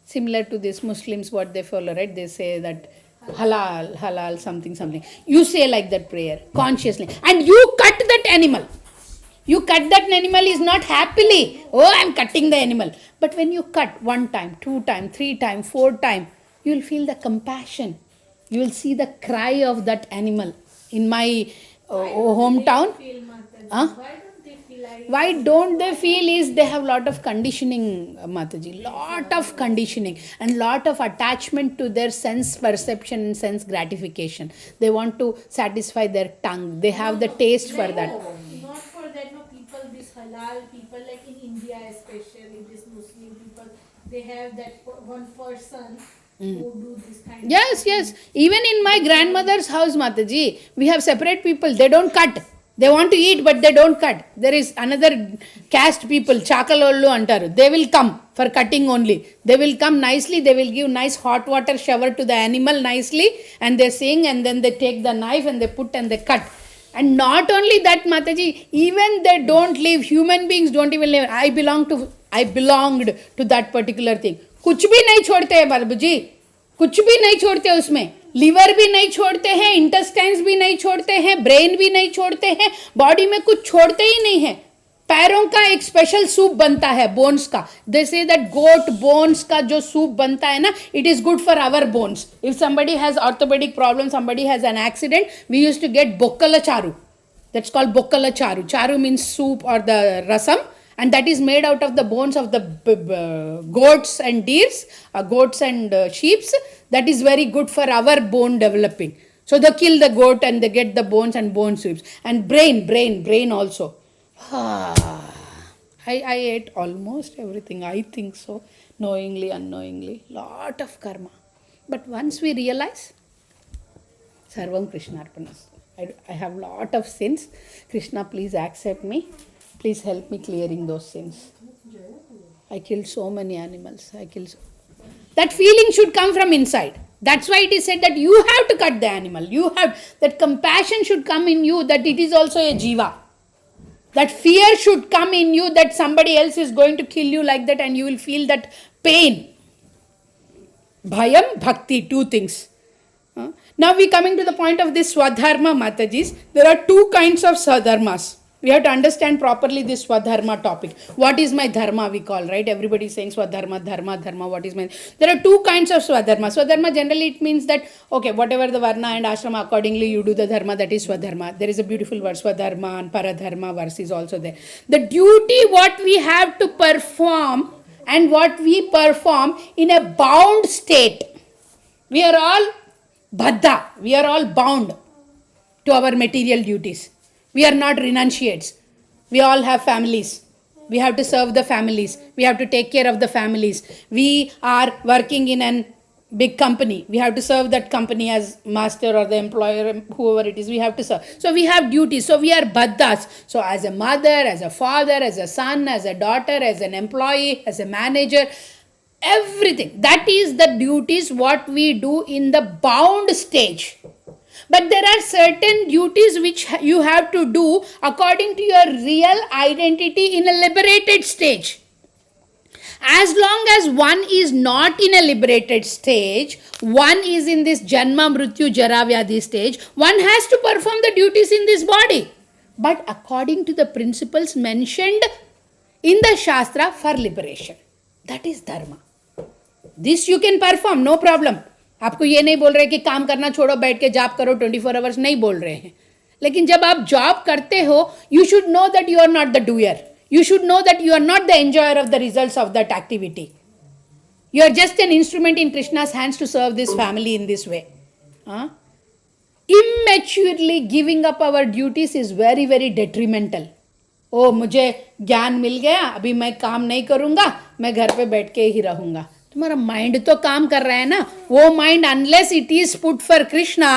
Similar to this Muslims, what they follow, right? They say that halal, halal, something. You say like that prayer, consciously. And you cut that animal. You cut that animal is not happily. Oh, I am cutting the animal. But when you cut 1 time, 2 time, 3 time, 4 time, you will feel the compassion. You will see the cry of that animal. In my hometown. Why don't they feel is they have lot of conditioning, Mataji. Lot of conditioning and lot of attachment to their sense perception and sense gratification. They want to satisfy their tongue. They have the taste for that. Not for that, no, people, this halal people, like in India especially, this Muslim people, they have that one person who do this kind Yes. Even in my grandmother's house, Mataji, we have separate people. They don't cut. They want to eat, but they don't cut. There is another caste people, Chakalollu antaru. They will come for cutting only. They will come nicely. They will give nice hot water shower to the animal nicely, and they sing, and then they take the knife and they put and they cut. And not only that, Mataji, even they don't live. Human beings don't even live. I belonged to that particular thing. कुछ भी नहीं छोड़ते हैं बाबू जी, कुछ भी नहीं छोड़ते उसमें. लीवर भी नहीं छोड़ते हैं, इंटेस्टाइन्स भी नहीं छोड़ते हैं, ब्रेन भी नहीं छोड़ते हैं, बॉडी में कुछ छोड़ते ही नहीं है. पैरों का एक स्पेशल सूप बनता है बोन्स का. दे से दैट गोट बोन्स का जो सूप बनता है ना, it is good for our bones. If somebody has orthopedic problem, somebody has an accident, we used to get bokkala charu. That's called bokkala charu. Charu means soup or the rasam, and that is made out of the bones of the goats and deers, goats and sheeps. That is very good for our bone developing. So they kill the goat and they get the bones and bone soups. And brain also. I ate almost everything, I think so, knowingly, unknowingly, lot of karma. But once we realize, Sarvam Krishnarpanas. I have lot of sins. Krishna, please accept me. Please help me clearing those sins. I killed so many animals. That feeling should come from inside. That's why it is said that you have to cut the animal. That compassion should come in you, that it is also a jiva. That fear should come in you that somebody else is going to kill you like that, and you will feel that pain. Bhayam, bhakti, two things. Now we coming to the point of this Swadharma, Matajis. There are two kinds of Swadharmas. We have to understand properly this Swadharma topic. What is my dharma, we call, right? Everybody is saying Swadharma, dharma, what is my... There are two kinds of Swadharma. Swadharma generally it means that, okay, whatever the Varna and Ashrama, accordingly you do the dharma, that is Swadharma. There is a beautiful verse, Swadharma and Paradharma verse is also there. The duty what we have to perform and what we perform in a bound state. We are all baddha, we are all bound to our material duties. We are not renunciates. We all have families. We have to serve the families. We have to take care of the families. We are working in a big company. We have to serve that company as master or the employer, whoever it is, we have to serve. So we have duties. So we are baddhas. So as a mother, as a father, as a son, as a daughter, as an employee, as a manager, everything. That is the duties what we do in the bound stage. But there are certain duties which you have to do according to your real identity in a liberated stage. As long as one is not in a liberated stage, one is in this Janma, Mrityu, Jara, Vyadhi stage, one has to perform the duties in this body. But according to the principles mentioned in the Shastra for liberation. That is Dharma. This you can perform, no problem. आपको ये नहीं बोल रहे कि काम करना छोड़ो, बैठ के जॉब करो 24 आवर्स, नहीं बोल रहे हैं. लेकिन जब आप जॉब करते हो, you should know that you are not the doer. You should know that you are not the enjoyer of the results of that activity. You are just an instrument in Krishna's hands to serve this family in this way. Immaturely giving up our duties is very, very detrimental. ओ मुझे ज्ञान मिल गया, अभी मैं काम नहीं करूँगा, मैं घर पे बैठ के ही रहूँगा. तुम्हारा माइंड तो काम कर रहा है ना, वो mind unless it is put for Krishna,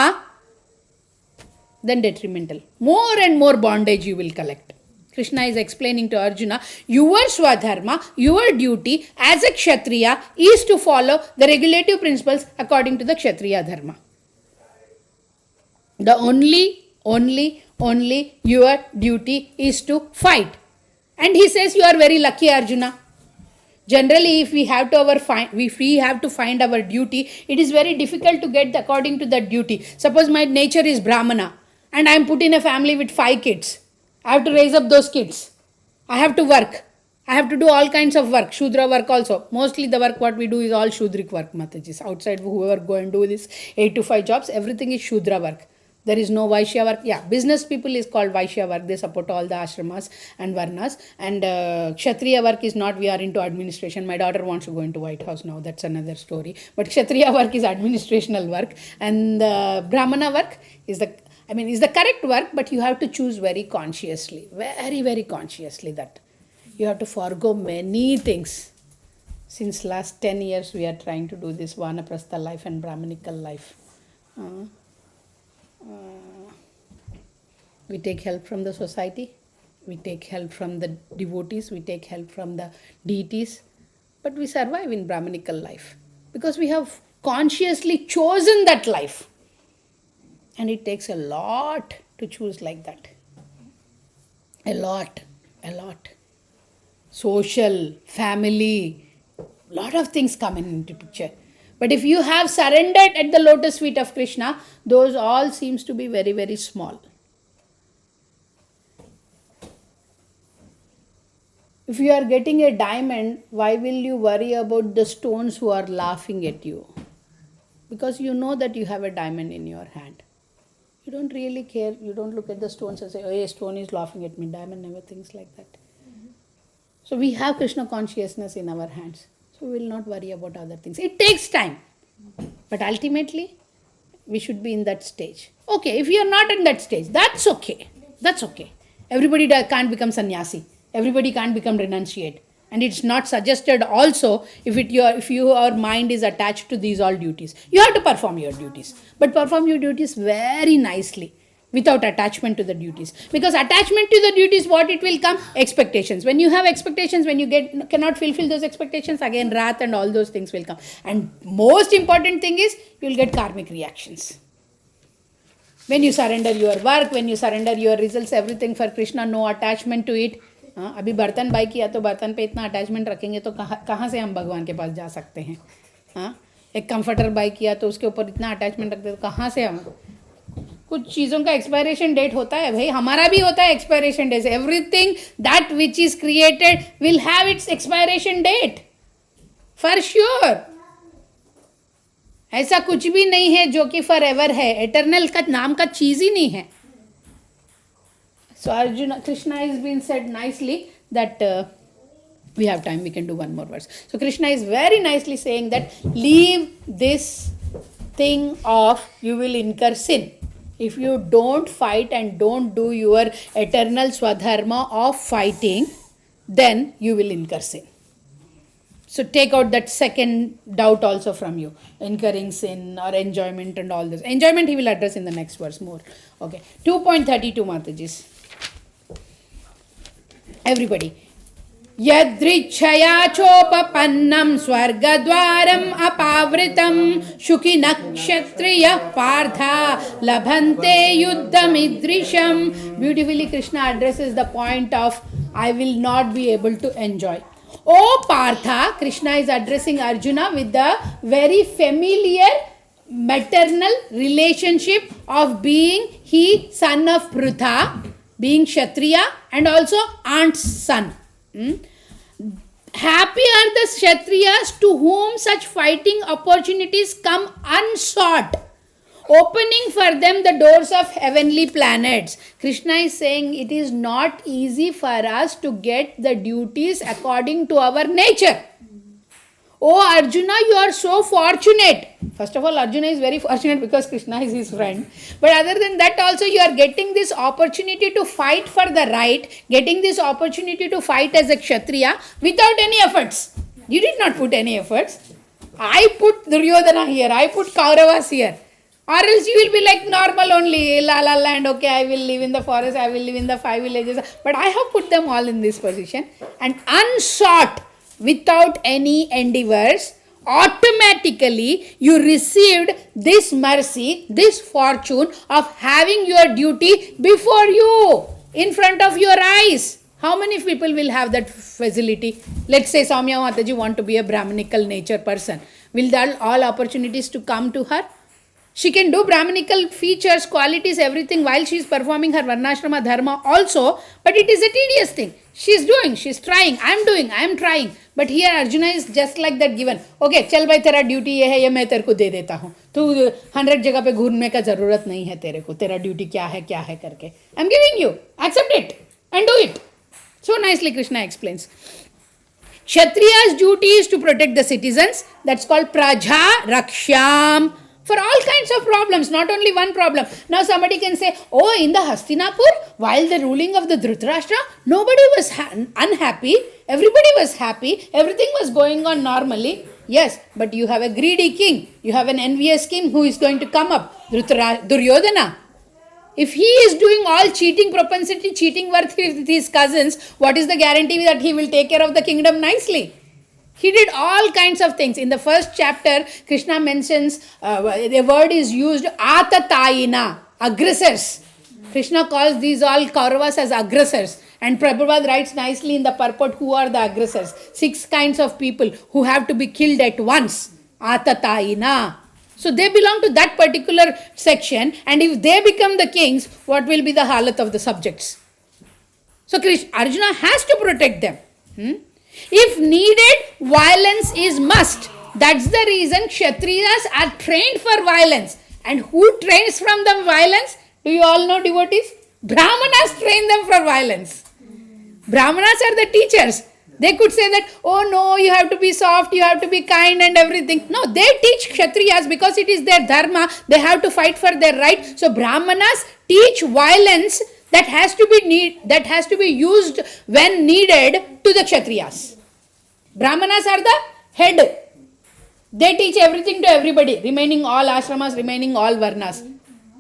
then detrimental. More and more bondage you will collect. Krishna is explaining to Arjuna, your Swadharma, your duty as a Kshatriya is to follow the regulative principles according to the Kshatriya Dharma. The only your duty is to fight. And he says you are very lucky, Arjuna. Generally, if we have to find our duty, it is very difficult to get according to that duty. Suppose my nature is Brahmana and I am put in a family with 5 kids. I have to raise up those kids. I have to work. I have to do all kinds of work. Shudra work also. Mostly the work what we do is all Shudrik work, Matajis. Outside whoever go and do this 8 to 5 jobs, everything is Shudra work. There is no Vaishya work. Yeah, business people is called Vaishya work. They support all the ashramas and varnas. And Kshatriya work is not, we are into administration. My daughter wants to go into White House now. That's another story. But Kshatriya work is administrational work. And Brahmana work is the correct work, but you have to choose very consciously. Very, very consciously that. You have to forego many things. Since last 10 years we are trying to do this Vanaprastha life and Brahmanical life. We take help from the society, we take help from the devotees, we take help from the deities, but we survive in Brahmanical life because we have consciously chosen that life. And it takes a lot to choose like that. A lot. Social, family, lot of things come into picture. But if you have surrendered at the lotus feet of Krishna, those all seems to be very, very small. If you are getting a diamond, why will you worry about the stones who are laughing at you? Because you know that you have a diamond in your hand. You don't really care. You don't look at the stones and say, oh, a stone is laughing at me. Diamond never thinks like that. So we have Krishna consciousness in our hands. So we will not worry about other things. It takes time. But ultimately, we should be in that stage. Okay, if you are not in that stage, that's okay. That's okay. Everybody can't become sannyasi. Everybody can't become renunciate. And it's not suggested also if your mind is attached to these all duties. You have to perform your duties. But perform your duties very nicely without attachment to the duties. Because attachment to the duties, what it will come? Expectations. When you have expectations, when you cannot fulfill those expectations, again wrath and all those things will come. And most important thing is, you will get karmic reactions. When you surrender your work, when you surrender your results, everything for Krishna, no attachment to it. अभी बर्तन by किया तो बर्तन पे इतना attachment रखेंगे तो कहाँ से हम भगवान के पास जा सकते हैं. एक कंफर्टर बाई किया तो उसके ऊपर इतना अटैचमेंट रखते तो कहाँ से हम. कुछ चीज़ों का एक्सपायरेशन डेट होता है भाई, हमारा भी होता है expiration date. Everything that which is created will have its expiration date for sure. ऐसा कुछ भी नहीं है जो कि फॉर एवर है. एटर्नल का नाम का चीज़ ही नहीं है. So Arjuna, Krishna has been said nicely that we have time, we can do one more verse. So Krishna is very nicely saying that leave this thing of you will incur sin. If you don't fight and don't do your eternal swadharma of fighting, then you will incur sin. So take out that second doubt also from you. Incurring sin or enjoyment and all this. Enjoyment he will address in the next verse more. Okay. 2.32 Matajis. Everybody. Yadrichaya chopapannam swargadwaram apavritam shuki nakshatriya partha labhante yuddhamidrisham. Beautifully Krishna addresses the point of I will not be able to enjoy. Oh Partha, Krishna is addressing Arjuna with the very familiar maternal relationship of being he son of Prutha, being Kshatriya and also aunt's son. Happy are the Kshatriyas to whom such fighting opportunities come unsought, opening for them the doors of heavenly planets. Krishna is saying it is not easy for us to get the duties according to our nature. Oh Arjuna, you are so fortunate. First of all, Arjuna is very fortunate because Krishna is his friend. But other than that also, you are getting this opportunity to fight for the right, getting this opportunity to fight as a Kshatriya without any efforts. You did not put any efforts. I put Duryodhana here, I put Kauravas here. Or else you will be like normal only, la la land, okay, I will live in the forest, I will live in the 5 villages. But I have put them all in this position. And unsought, without any endeavors, automatically you received this mercy, this fortune of having your duty before you, in front of your eyes. How many people will have that facility? Let's say Soumya Mataji want to be a Brahminical nature person. Will that all opportunities to come to her? She can do Brahminical features, qualities, everything while she is performing her Varnashrama Dharma also, but it is a tedious thing. She is doing, she is trying, I am trying. But here Arjuna is just like that given. Okay, चल भाई तेरा duty ये है, ये मैं तेरे को दे देता हूँ. तू 100 जगह पे घूमने का जरूरत नहीं है तेरे को. तेरा ड्यूटी क्या है करके. I am giving you. Accept it and do it. So nicely Krishna explains. Kshatriya's duty is to protect the citizens. That's called Praja Raksham. For all kinds of problems, not only one problem. Now somebody can say, oh, in the Hastinapur, while the ruling of the Dhritarashtra, nobody was unhappy, everybody was happy, everything was going on normally. Yes, but you have a greedy king, you have an envious king who is going to come up, Duryodhana. If he is doing all cheating propensity, cheating work with his cousins, what is the guarantee that he will take care of the kingdom nicely? He did all kinds of things. In the first chapter, Krishna mentions, the word is used, atatayina, aggressors. Krishna calls these all Kauravas as aggressors. And Prabhupada writes nicely in the purport who are the aggressors. 6 kinds of people who have to be killed at once. Atataina. So they belong to that particular section, and if they become the kings, what will be the halat of the subjects? So Arjuna has to protect them. If needed, violence is must. That's the reason Kshatriyas are trained for violence. And who trains from them violence? Do you all know devotees? Brahmanas train them for violence. Brahmanas are the teachers. They could say that, oh no, you have to be soft, you have to be kind and everything. No, they teach Kshatriyas because it is their dharma. They have to fight for their right. So Brahmanas teach violence that has to be used when needed to the Kshatriyas. Brahmanas are the head. They teach everything to everybody, remaining all ashramas, remaining all varnas.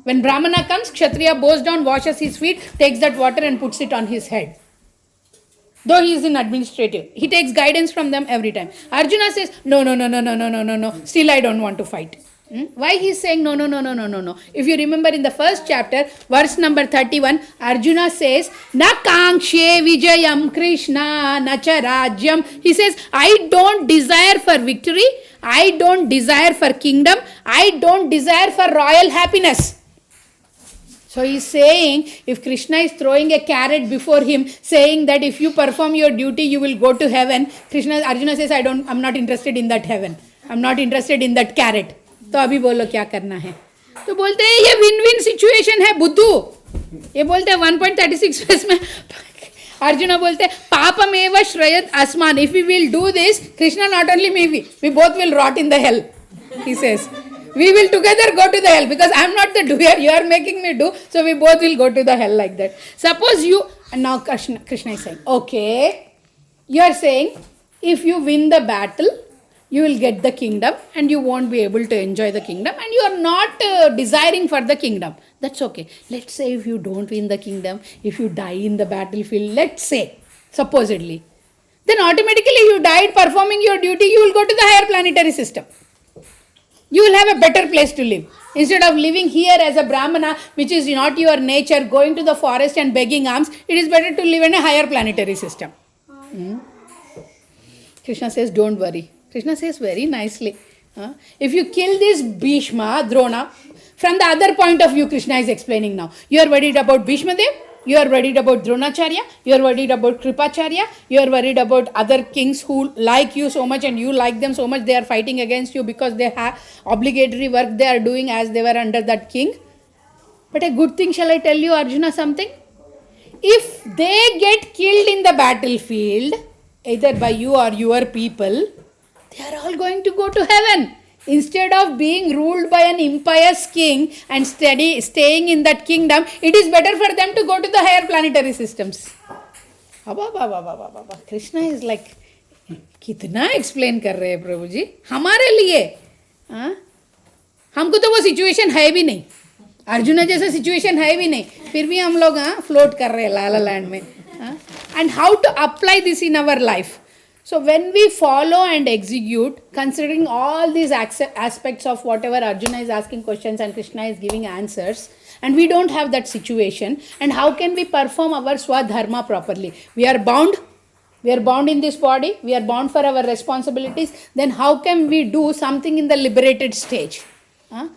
When Brahmana comes, Kshatriya bows down, washes his feet, takes that water and puts it on his head. Though he is in administrative, he takes guidance from them every time. Arjuna says, no. Still I don't want to fight. Why he is saying no. If you remember in the first chapter, verse number 31, Arjuna says, Na kaangshe vijayam Krishna na cha rajyam. He says, I don't desire for victory. I don't desire for kingdom. I don't desire for royal happiness. So he is saying, if Krishna is throwing a carrot before him, saying that if you perform your duty, you will go to heaven, Arjuna says, I'm not interested in that heaven. I'm not interested in that carrot. तो अभी बोलो क्या करना है? तो बोलते हैं ये विन विन सिचुएशन है बुद्धू. ये बोलते हैं 1.36 पेज में अर्जुना बोलते हैं पापमेव श्रयत अस्मान. If we will do this, Krishna not only we both will rot in the hell. He says, we will together go to the hell because I am not the doer. You are making me do, so we both will go to the hell like that. Suppose you, and now Krishna is saying, okay, you are saying if you win the battle, you will get the kingdom and you won't be able to enjoy the kingdom and you are not desiring for the kingdom. That's okay. Let's say if you don't win the kingdom, if you die in the battlefield, let's say, supposedly, then automatically you died performing your duty, you will go to the higher planetary system. You will have a better place to live. Instead of living here as a Brahmana, which is not your nature, going to the forest and begging alms, it is better to live in a higher planetary system. Krishna says, don't worry. Krishna says very nicely, if you kill this Bhishma, Drona, from the other point of view, Krishna is explaining now. You are worried about Bhishma Dev, you are worried about Dronacharya, you are worried about Kripacharya, you are worried about other kings who like you so much and you like them so much, they are fighting against you because they have obligatory work they are doing as they were under that king. But a good thing, shall I tell you, Arjuna, something? If they get killed in the battlefield, either by you or your people, they are all going to go to heaven. Instead of being ruled by an impious king and staying in that kingdom, it is better for them to go to the higher planetary systems. Krishna is like, कितना explain कर रहे हैं प्रभु जी हमारे लिए. हमको तो वो situation है भी नहीं, अर्जुना जैसा सिचुएशन है भी नहीं, फिर भी हम लोग फ्लोट कर रहे हैं लाला लैंड में. And how to apply this in our life? So when we follow and execute, considering all these aspects of whatever Arjuna is asking questions and Krishna is giving answers, and we don't have that situation, and how can we perform our swadharma properly? We are bound in this body, we are bound for our responsibilities, then how can we do something in the liberated stage?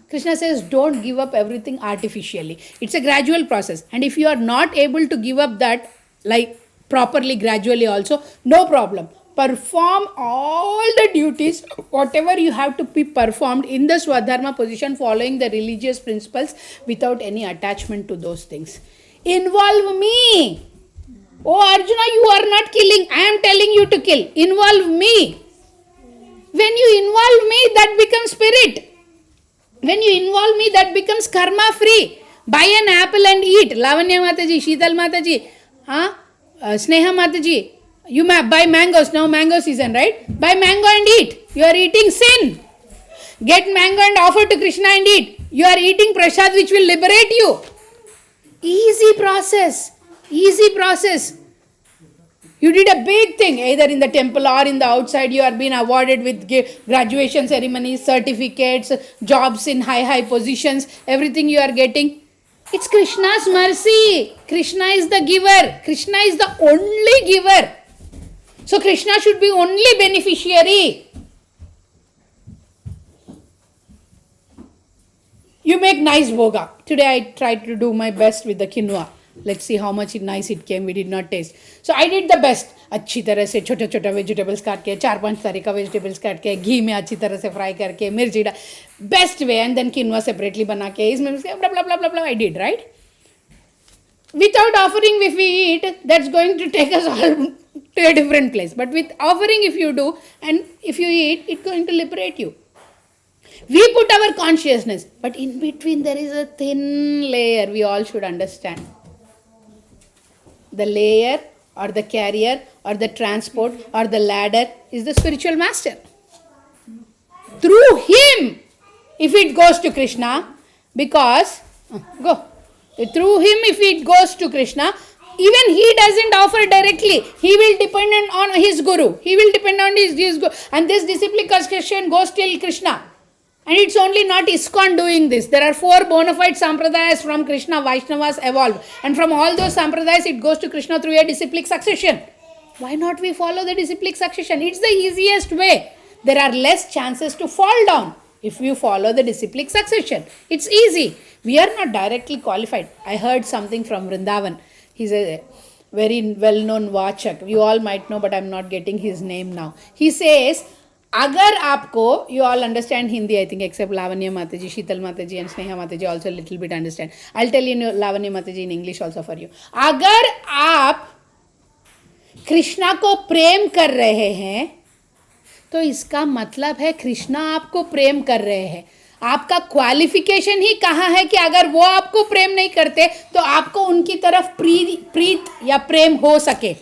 Krishna says, don't give up everything artificially. It's a gradual process, and if you are not able to give up that, like properly, gradually also, no problem. Perform all the duties, whatever you have to be performed in the Swadharma position, following the religious principles without any attachment to those things. Involve me. Oh Arjuna, you are not killing. I am telling you to kill. Involve me. When you involve me, that becomes spirit. When you involve me, that becomes karma free. Buy an apple and eat. Lavanya Mataji, Sheetal Mataji, Sneha Mataji. You buy mangoes, now mango season, right? Buy mango and eat. You are eating sin. Get mango and offer to Krishna and eat. You are eating prasad which will liberate you. Easy process. Easy process. You did a big thing, either in the temple or in the outside. You are being awarded with graduation ceremonies, certificates, jobs in high positions, everything you are getting. It's Krishna's mercy. Krishna is the giver. Krishna is the only giver. So Krishna should be only beneficiary. You make nice bhoga. Today I tried to do my best with the quinoa. Let's see how much nice it came. We did not taste. So I did the best. अच्छी तरह से छोटे छोटे vegetables काट के 4-5 तरह का vegetables काट के घी में अच्छी तरह से फ्राई करके मिर्ची डाल best way and then quinoa separately बना के इसमें blah blah blah blah I did right without offering if we eat that's going to take us all to a different place but with offering if you do and if you eat it's going to liberate you. We put our consciousness but in between there is a thin layer we all should understand. The layer or the carrier or the transport or the ladder is the spiritual master. Through him, if it goes to Krishna, because, through him if it goes to Krishna, even he doesn't offer directly. He will depend on his guru. He will depend on his guru. And this disciplic question goes till Krishna. And it's only not ISKCON doing this. There are 4 bona fide sampradayas from Krishna, Vaishnavas evolved. And from all those sampradayas, it goes to Krishna through a disciplic succession. Why not we follow the disciplic succession? It's the easiest way. There are less chances to fall down if you follow the disciplic succession. It's easy. We are not directly qualified. I heard something from Vrindavan. He's a very well-known Vachak. You all might know, but I'm not getting his name now. He says, अगर आपको you all understand Hindi I think except Lavanya Mataji, Sheetal Mataji and Sneha Mataji also a little bit understand. I'll tell you Lavanya Mataji in English also for you. अगर आप कृष्णा को प्रेम कर रहे हैं तो इसका मतलब है कृष्णा आपको प्रेम कर रहे हैं. आपका क्वालिफिकेशन ही कहाँ है कि अगर वो आपको प्रेम नहीं करते तो आपको उनकी तरफ प्रीत या प्रेम हो सके.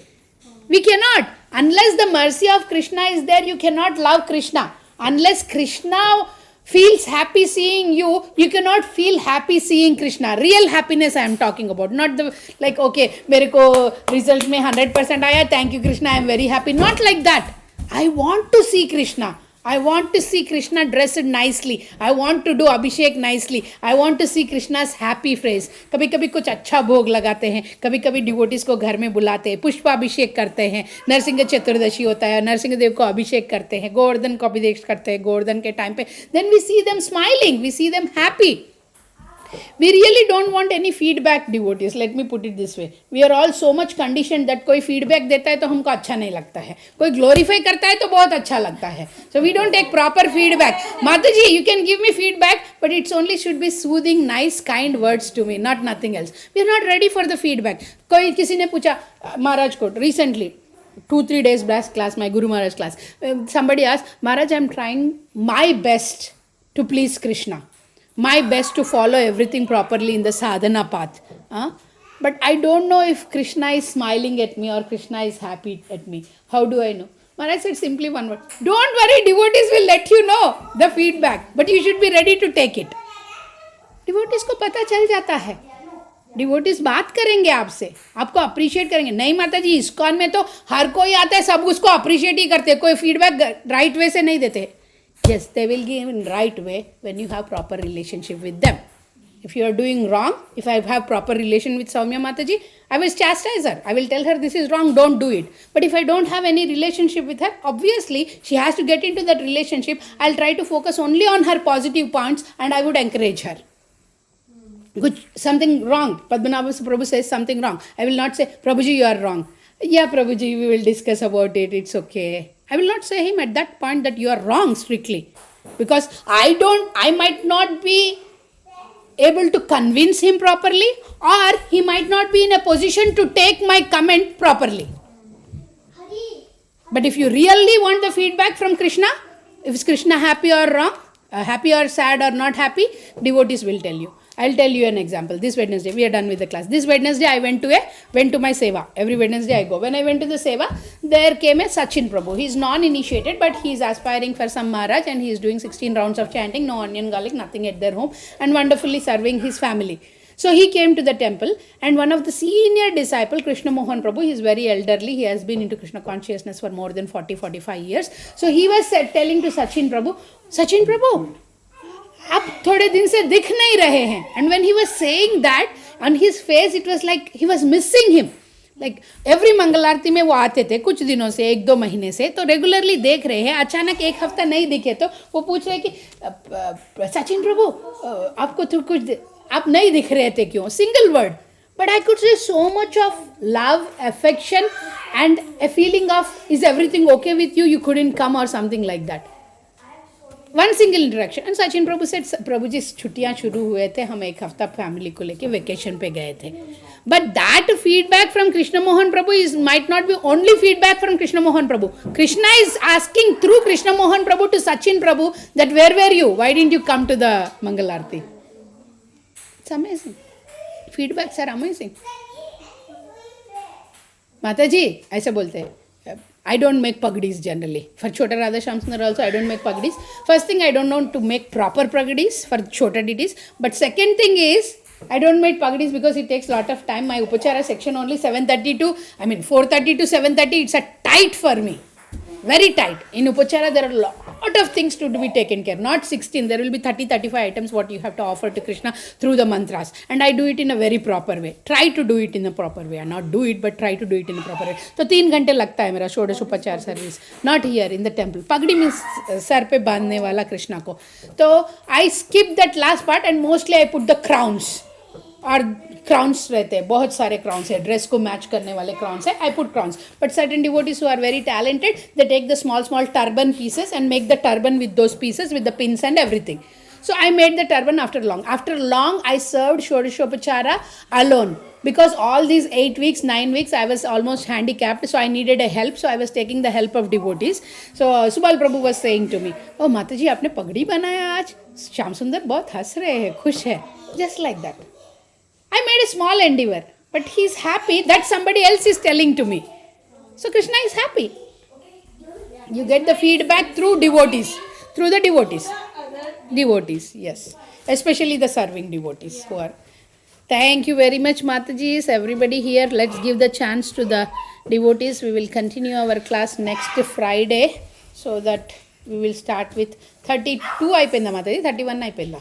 We cannot. Unless the mercy of Krishna is there, you cannot love Krishna. Unless Krishna feels happy seeing you, you cannot feel happy seeing Krishna. Real happiness I am talking about. Not the like, okay, मेरे को result में 100% आया, thank you Krishna, I am very happy. Not like that. I want to see Krishna. I want to see Krishna dressed nicely. I want to do Abhishek nicely. I want to see Krishna's happy face. कभी कभी कुछ अच्छा भोग लगाते हैं, कभी कभी devotees को घर में बुलाते हैं, पुष्पाभिषेक करते हैं, नरसिंह चतुर्दशी होता है, नरसिंह देव को अभिषेक करते हैं, गोवर्धन को अभिषेक करते हैं, गोवर्धन के टाइम पे. Then we see them smiling, we see them happy. We really don't want any feedback devotees. Let me put it this way. We are all so much conditioned that कोई feedback देता है तो हमको अच्छा नहीं लगता है. कोई glorify करता है तो बहुत अच्छा लगता है. So we don't take proper feedback. Mataji, you can give me feedback, but it's only should be soothing, nice, kind words to me, not nothing else. We are not ready for the feedback. कोई किसी ने पूछा महाराज को recently 2-3 days back class, my Guru Maharaj class. Somebody asked, Maharaj, I am trying my best to please Krishna. My best to follow everything properly in the sadhana path. But I don't know if Krishna is smiling at me or Krishna is happy at me. How do I know? Maharaj said simply one word. Don't worry, devotees will let you know the feedback. But you should be ready to take it. Devotees को पता चल जाता है. Devotees बात करेंगे आपसे, आपको appreciate करेंगे. नहीं माता जी, इस्कॉन में तो हर कोई आता है, सब उसको अप्रिशिएट ही करते हैं, कोई फीडबैक राइट वे से नहीं देते. Yes, they will give in right way when you have proper relationship with them. If you are doing wrong, if I have proper relation with Soumya Mataji, I will chastise her. I will tell her this is wrong, don't do it. But if I don't have any relationship with her, obviously she has to get into that relationship. I'll try to focus only on her positive points and I would encourage her. Good, something wrong. Padmanabha Prabhu says something wrong. I will not say, Prabhuji, you are wrong. Yeah, Prabhuji, we will discuss about it. It's okay. I will not say him at that point that you are wrong strictly. Because I might not be able to convince him properly or he might not be in a position to take my comment properly. But if you really want the feedback from Krishna, if is Krishna happy or wrong, happy or sad or not happy, devotees will tell you. I'll tell you an example. This Wednesday, we are done with the class. This Wednesday, I went to my seva. Every Wednesday I go. When I went to the seva, there came a Sachin Prabhu. He is non-initiated, but he is aspiring for some Maharaj and he is doing 16 rounds of chanting, no onion, garlic, nothing at their home and wonderfully serving his family. So he came to the temple and one of the senior disciple, Krishna Mohan Prabhu, he is very elderly. He has been into Krishna consciousness for more than 40-45 years. So he was telling to Sachin Prabhu, अब थोड़े दिन से दिख नहीं रहे हैं. And when he was saying that, on his face it was like he was missing him. Like every मंगल आरती में वो आते थे कुछ दिनों से, 1-2 महीने से, तो रेगुलरली देख रहे हैं. अचानक एक हफ्ता नहीं दिखे तो वो पूछ रहे कि सचिन प्रभु आपको तो कुछ आप नहीं दिख रहे थे क्यों? Single word, but I could say so much of love, affection and a feeling of is everything okay with you, you couldn't come or something like that. One single interaction. And Sachin Prabhu said, प्रभु जी छुट्टियाँ शुरू हुए थे, हम एक हफ्ता family को लेके vacation पे गए थे. But that feedback from Krishna Mohan Prabhu might not be only feedback from Krishna Mohan Prabhu. Krishna is asking through Krishna Mohan Prabhu to Sachin Prabhu that where were you? Why didn't you come to the Mangal Aarti? It's amazing. Feedbacks are amazing. Mataji, ऐसे बोलते हैं. I don't make pagdis generally. For Chota Radha Shyam Sundar also, I don't make pagdis. First thing, I don't know to make proper pagdis for Chota deities. But second thing is, I don't make pagdis because it takes a lot of time. My Upachara section only 4:30 to 7:30, it's a tight for me. Very tight. In Upachara, there are a lot of things to be taken care. Not 16, there will be 30-35 items what you have to offer to Krishna through the mantras. And I do it in a very proper way. Try to do it in a proper way. Not do it, but try to do it in a proper way. So 3 घंटे लगता है मेरा षोडश उपचार service. Not here in the temple. Pagdi means sir पे बांधने वाला कृष्णा को. तो I skip that last part and mostly I put the crowns. और क्राउन्स रहते हैं, बहुत सारे क्राउन्स है, ड्रेस को मैच करने वाले क्राउन्स है. I put crowns, but certain devotees who are very talented, they take the small turban pieces and make the turban with those pieces with the pins and everything. So I made the turban after long. After long, I served Shodashopachara alone. Because all these 8 weeks, 9 weeks, I was almost handicapped. So I needed a help. So I was taking the help of devotees. So Subal Prabhu was saying to me, oh Mataji, आपने पगड़ी बनाया आज? श्याम सुंदर बहुत हंस रहे हैं, खुश है. Just like that. I made a small endeavor. But he's happy that somebody else is telling to me. So Krishna is happy. You get the feedback through devotees. Through the devotees. Devotees, yes. Especially the serving devotees who are. Thank you very much, Matajis. Everybody here, let's give the chance to the devotees. We will continue our class next Friday. So that we will start with 32 అయిపోయిందా Mataji? 31 అయిపోయిందా?